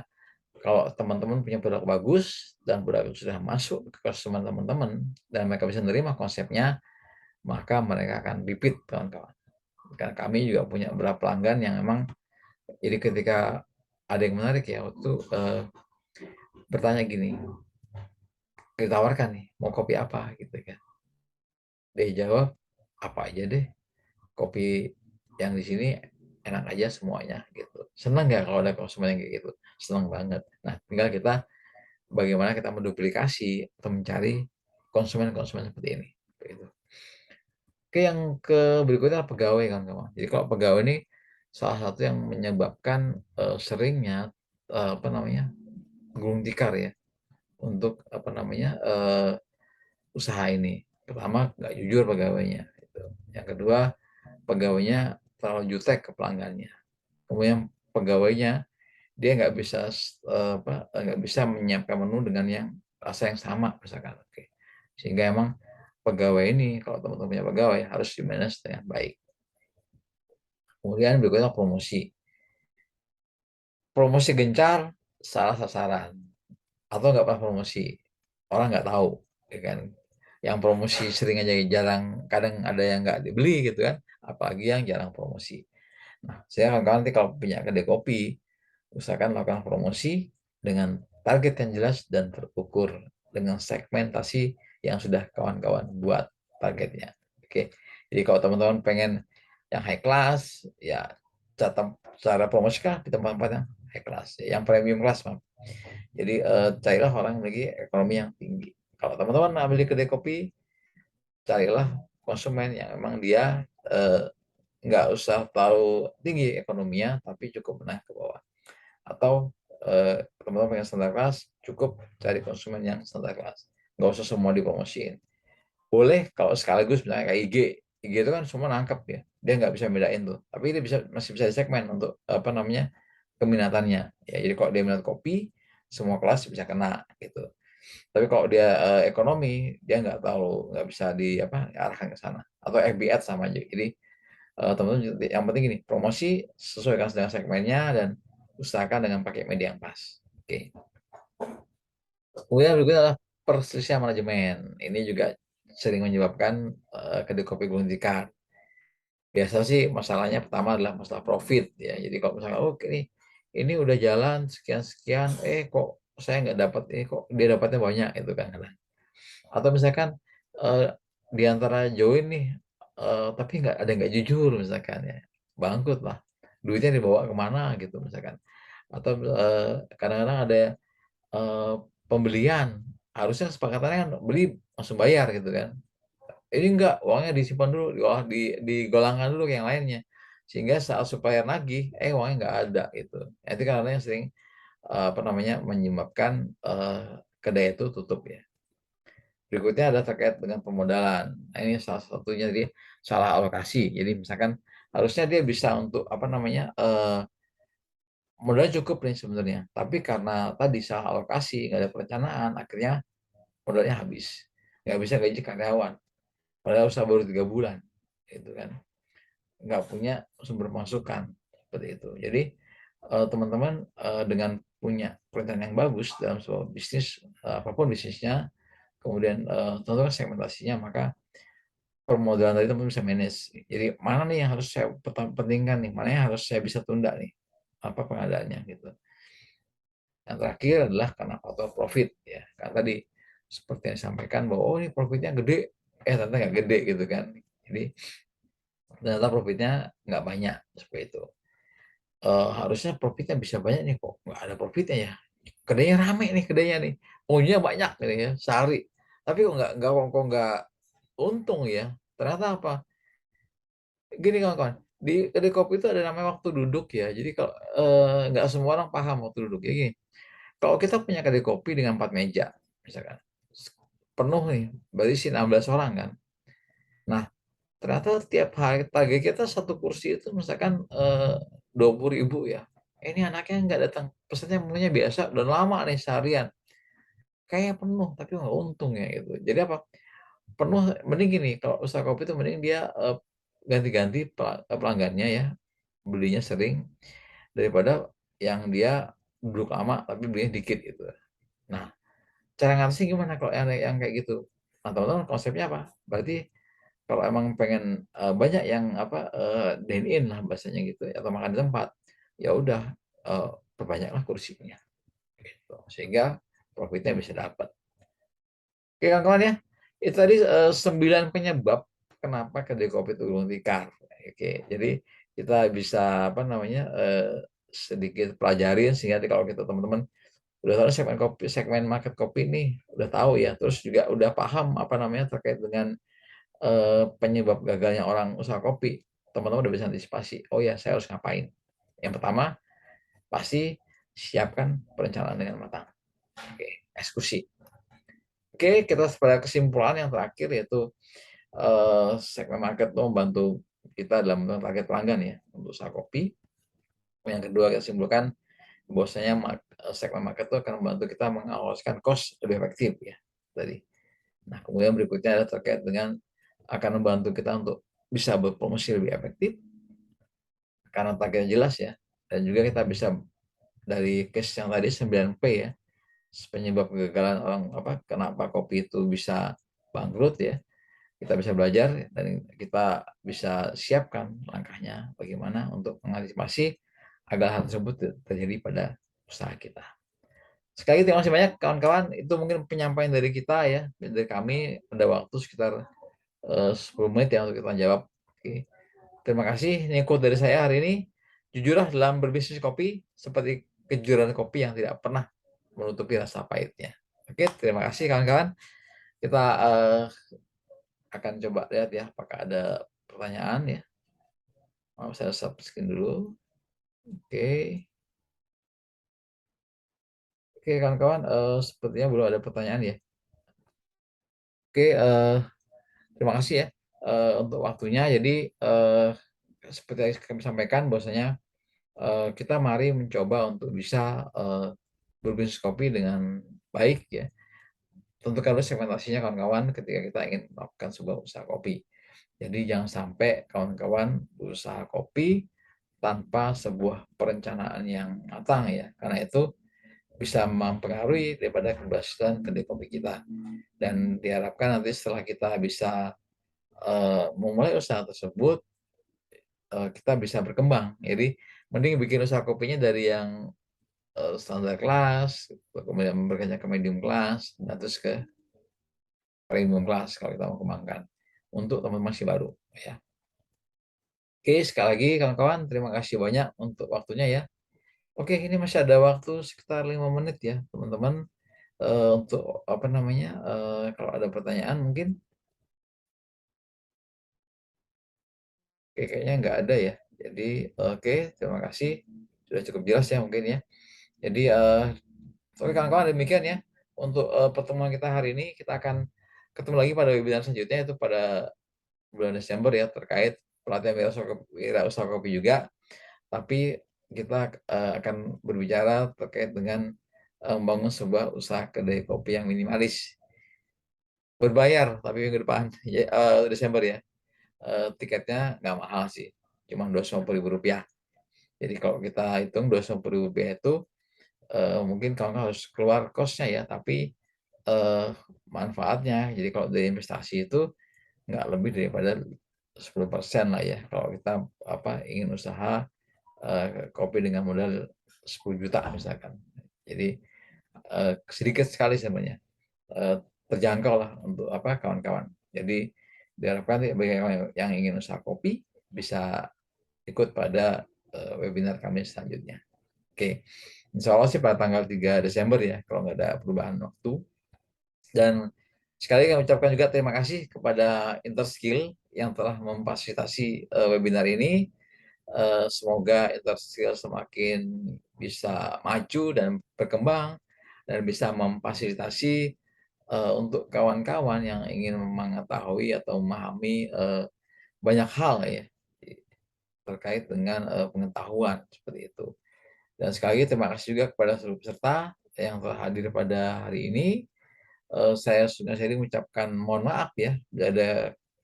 kalau teman-teman punya produk bagus dan produk sudah masuk ke konsumen teman-teman dan mereka bisa menerima konsepnya, maka mereka akan repeat, kawan-kawan. Karena kami juga punya beberapa pelanggan yang memang, jadi ketika ada yang menarik ya, waktu bertanya gini, ditawarkan nih, mau kopi apa gitu kan. Dia jawab, apa aja deh, kopi yang di sini enak aja semuanya gitu. Senang nggak kalau ada konsumen yang kayak gitu? Senang banget. Nah, tinggal kita bagaimana kita menduplikasi atau mencari konsumen-konsumen seperti ini. Gitu. Oke, yang ke berikutnya pegawai kan kawan. Jadi kalau pegawai ini salah satu yang menyebabkan seringnya apa namanya gulung tikar ya untuk apa namanya usaha ini. Pertama nggak jujur pegawainya. Gitu. Yang kedua pegawainya terlalu jutek ke pelanggannya. Kemudian pegawainya dia nggak bisa nggak bisa menyiapkan menu dengan yang rasa yang sama misalkan. Oke. Sehingga emang pegawai ini kalau teman-teman punya pegawai harus di manage dengan baik. Kemudian berikutnya promosi. Promosi gencar salah sasaran atau nggak pernah promosi. Orang nggak tahu, ya kan. Yang promosi sering aja jarang, kadang ada yang nggak dibeli gitu kan. Apalagi yang jarang promosi. Nah, saya kawan-kawan nanti kalau punya kedai kopi, usahakan lakukan promosi dengan target yang jelas dan terukur dengan segmentasi yang sudah kawan-kawan buat targetnya. Oke, jadi kalau teman-teman pengen yang high class, ya cara promosikan di tempat-tempat yang high class, yang premium class, Mam. Jadi carilah orang yang memiliki ekonomi yang tinggi. Kalau teman-teman ambil di kedai kopi, carilah konsumen yang memang dia nggak usah terlalu tinggi ekonominya, tapi cukup menengah ke bawah. Atau teman-teman yang standar kelas, cukup cari konsumen yang standar kelas. Nggak usah semua dipromosiin. Boleh kalau sekaligus misalnya kayak IG. IG itu kan semua nangkep ya. Dia nggak bisa bedain tuh. Tapi dia masih bisa segmen untuk apa namanya keminatannya. Ya, jadi kalau dia minat kopi, semua kelas bisa kena gitu. Tapi kalau dia ekonomi, dia nggak bisa arahkan ke sana. Atau FB Ads sama aja. Jadi teman-teman yang penting gini, promosi sesuaikan dengan segmennya dan usahakan dengan pakai media yang pas. Oke. Kemudian berikutnya adalah perselisihan manajemen. Ini juga sering menyebabkan kedai kopi gulung tikar. Biasa sih masalahnya pertama adalah masalah profit ya. Jadi kalau misalnya oh ini udah jalan sekian sekian, kok saya nggak dapat, kok dia dapatnya banyak itu kan. Atau misalkan di antara join nih, tapi nggak ada nggak jujur misalkan ya, bangkrut lah, duitnya dibawa kemana gitu misalkan. Atau kadang-kadang ada pembelian, harusnya kesepakatannya kan beli langsung bayar gitu kan. Ini enggak, uangnya disimpan dulu, digolangkan dulu ke yang lainnya. Sehingga saat supplier nagih, uangnya nggak ada gitu. Itu karena yang sering menyebabkan kedai itu tutup ya. Berikutnya ada terkait dengan pemodalan. Nah, ini salah satunya jadi salah alokasi. Jadi misalkan harusnya dia bisa untuk modalnya cukup nih sebenarnya. Tapi karena tadi salah alokasi, nggak ada perencanaan, akhirnya modalnya habis. Nggak bisa gaji karyawan. Padahal usaha baru 3 bulan, gitu kan. Nggak punya sumber masukan seperti itu. Jadi teman-teman dengan punya perencanaan yang bagus dalam sebuah bisnis, apapun bisnisnya, kemudian tentukan segmentasinya, maka permodalan tadi teman bisa manage. Jadi mana nih yang harus saya pentingkan nih, mana yang harus saya bisa tunda nih, apa pengadaannya gitu. Yang terakhir adalah karena faktor profit ya. Karena tadi seperti yang disampaikan bahwa oh ini profitnya gede, ternyata nggak gede gitu kan. Jadi ternyata profitnya nggak banyak seperti itu. Harusnya profitnya bisa banyak nih, kok nggak ada profitnya ya. Kedainya rame nih kedainya nih, pengunjungnya banyak nih ya sehari. Tapi kok nggak untung ya. Ternyata apa? Gini kawan-kawan, Di kedai kopi itu ada namanya waktu duduk ya. Jadi kalau nggak semua orang paham waktu duduk. Ya gini, kalau kita punya kedai kopi dengan 4 meja, misalkan, penuh nih, berisi 16 orang kan. Nah, ternyata tiap hari target kita satu kursi itu misalkan 20.000 ya. Ini anaknya nggak datang, pesannya menunya biasa, dan lama nih seharian. Kayaknya penuh, tapi nggak untung ya gitu. Jadi apa? Penuh, mending gini, kalau usaha kopi itu mending dia ganti-ganti pelanggannya ya, belinya sering daripada yang dia duduk lama tapi belinya dikit gitu. Nah, cara ngatasin gimana kalau yang kayak gitu? Nah, teman-teman konsepnya apa? Berarti kalau emang pengen banyak yang apa dine in lah bahasanya gitu ya, atau makan di tempat, ya udah perbanyaklah kursinya gitu. Sehingga profitnya bisa dapat. Oke kawan-kawan ya, itu tadi 9 penyebab kenapa kedai kopi itu gulung tikar. Oke, jadi kita bisa apa namanya sedikit pelajarin sehingga nanti kalau kita teman-teman udah tahu segmen kopi, segmen market kopi nih udah tahu ya, terus juga udah paham apa namanya terkait dengan penyebab gagalnya orang usaha kopi, teman-teman udah bisa antisipasi. Oh ya, saya harus ngapain? Yang pertama, pasti siapkan perencanaan dengan matang. Oke, eksekusi. Oke, kita pada kesimpulan yang terakhir yaitu segmen market itu membantu kita dalam target pelanggan ya untuk usaha kopi. Yang kedua kita simpulkan bahwasanya segmen market itu akan membantu kita mengalokasikan cost lebih efektif ya tadi. Nah, kemudian berikutnya adalah terkait dengan akan membantu kita untuk bisa berpromosi lebih efektif karena targetnya jelas ya. Dan juga kita bisa dari case yang tadi 9P ya, penyebab kegagalan orang apa kenapa kopi itu bisa bangkrut ya. Kita bisa belajar dan kita bisa siapkan langkahnya bagaimana untuk mengantisipasi agar hal tersebut terjadi pada usaha kita. Sekali lagi terima kasih banyak kawan-kawan. Itu mungkin penyampaian dari kita ya, dari kami pada waktu sekitar 10 menit ya untuk kita jawab. Oke. Terima kasih. Ini quote dari saya hari ini. Jujurlah dalam berbisnis kopi seperti kejujuran kopi yang tidak pernah menutupi rasa pahitnya. Oke, terima kasih kawan-kawan. Kita akan coba lihat ya apakah ada pertanyaan ya. Mau saya stop screen dulu. Oke. Oke kawan-kawan, sepertinya belum ada pertanyaan ya. Oke, terima kasih ya untuk waktunya. Jadi seperti yang kami sampaikan bahwasanya kita mari mencoba untuk bisa berbisnis kopi dengan baik ya. Tentukan dulu segmentasinya kawan-kawan ketika kita ingin melakukan sebuah usaha kopi. Jadi jangan sampai kawan-kawan berusaha kopi tanpa sebuah perencanaan yang matang ya. Karena itu bisa mempengaruhi daripada keberhasilan kedai kopi kita. Dan diharapkan nanti setelah kita bisa memulai usaha tersebut, kita bisa berkembang. Jadi mending bikin usaha kopinya dari yang standar kelas, kemudian berkaca ke medium kelas, dan terus ke premium kelas kalau kita mau kembangkan untuk teman-teman masih baru ya. Oke, sekali lagi kawan-kawan terima kasih banyak untuk waktunya ya. Oke, ini masih ada waktu sekitar 5 menit ya teman-teman untuk apa namanya kalau ada pertanyaan mungkin. Oke, kayaknya nggak ada ya. Jadi oke, terima kasih sudah cukup jelas ya mungkin ya. Jadi oke kawan-kawan demikian ya untuk pertemuan kita hari ini. Kita akan ketemu lagi pada webinar selanjutnya itu pada bulan Desember ya terkait pelatihan wirausaha kopi juga. Tapi kita akan berbicara terkait dengan membangun sebuah usaha kedai kopi yang minimalis. Berbayar tapi minggu depan ya, Desember ya. Tiketnya nggak mahal sih, cuma Rp250.000. Jadi kalau kita hitung Rp250.000 itu mungkin kawan harus keluar kosnya ya, tapi manfaatnya. Jadi kalau dari investasi itu nggak lebih daripada 10% lah ya. Kalau kita apa ingin usaha kopi dengan modal 10 juta misalkan. Jadi sedikit sekali sebenarnya terjangkau lah untuk apa kawan-kawan. Jadi diharapkan bagi yang ingin usaha kopi bisa ikut pada webinar kami selanjutnya. Oke, insya Allah sih pada tanggal 3 Desember ya kalau nggak ada perubahan waktu. Dan sekali kami ucapkan juga terima kasih kepada Interskill yang telah memfasilitasi webinar ini. Semoga Interskill semakin bisa maju dan berkembang, dan bisa memfasilitasi, untuk kawan-kawan yang ingin mengetahui atau memahami, banyak hal ya, terkait dengan, pengetahuan, seperti itu. Dan sekali lagi terima kasih juga kepada seluruh peserta yang telah hadir pada hari ini. Saya Sugeng Asyadi mengucapkan mohon maaf ya, bila ada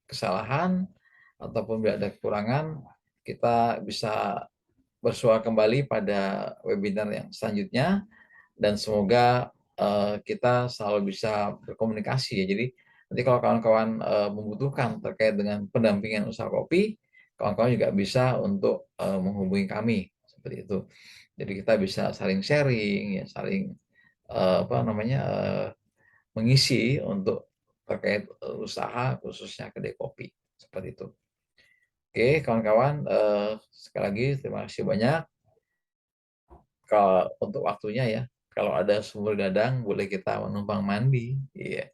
kesalahan ataupun bila ada kekurangan. Kita bisa bersua kembali pada webinar yang selanjutnya, dan semoga, kita selalu bisa berkomunikasi ya. Jadi nanti kalau kawan-kawan, membutuhkan terkait dengan pendampingan usaha kopi, kawan-kawan juga bisa untuk, menghubungi kami, seperti itu. Jadi kita bisa saling sharing ya, saling, apa namanya, mengisi untuk terkait, usaha khususnya kedai kopi, seperti itu. Oke kawan-kawan, sekali lagi terima kasih banyak untuk waktunya ya. Kalau ada sumur gadang boleh kita menumpang mandi, iya.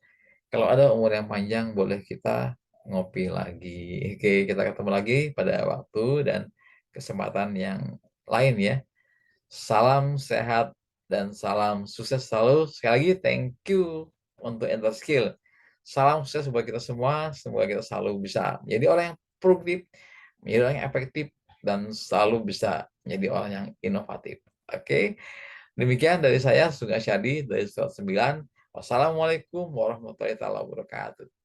Kalau ada umur yang panjang boleh kita ngopi lagi. Oke, kita ketemu lagi pada waktu dan kesempatan yang lain ya. Salam sehat dan salam sukses selalu. Sekali lagi thank you untuk Enterskill. Salam sukses buat kita semua, semoga kita selalu bisa menjadi orang yang produktif, menjadi orang yang efektif, dan selalu bisa menjadi orang yang inovatif. Oke, demikian dari saya Sugeng Asyadi dari 109. Wassalamualaikum warahmatullahi wabarakatuh.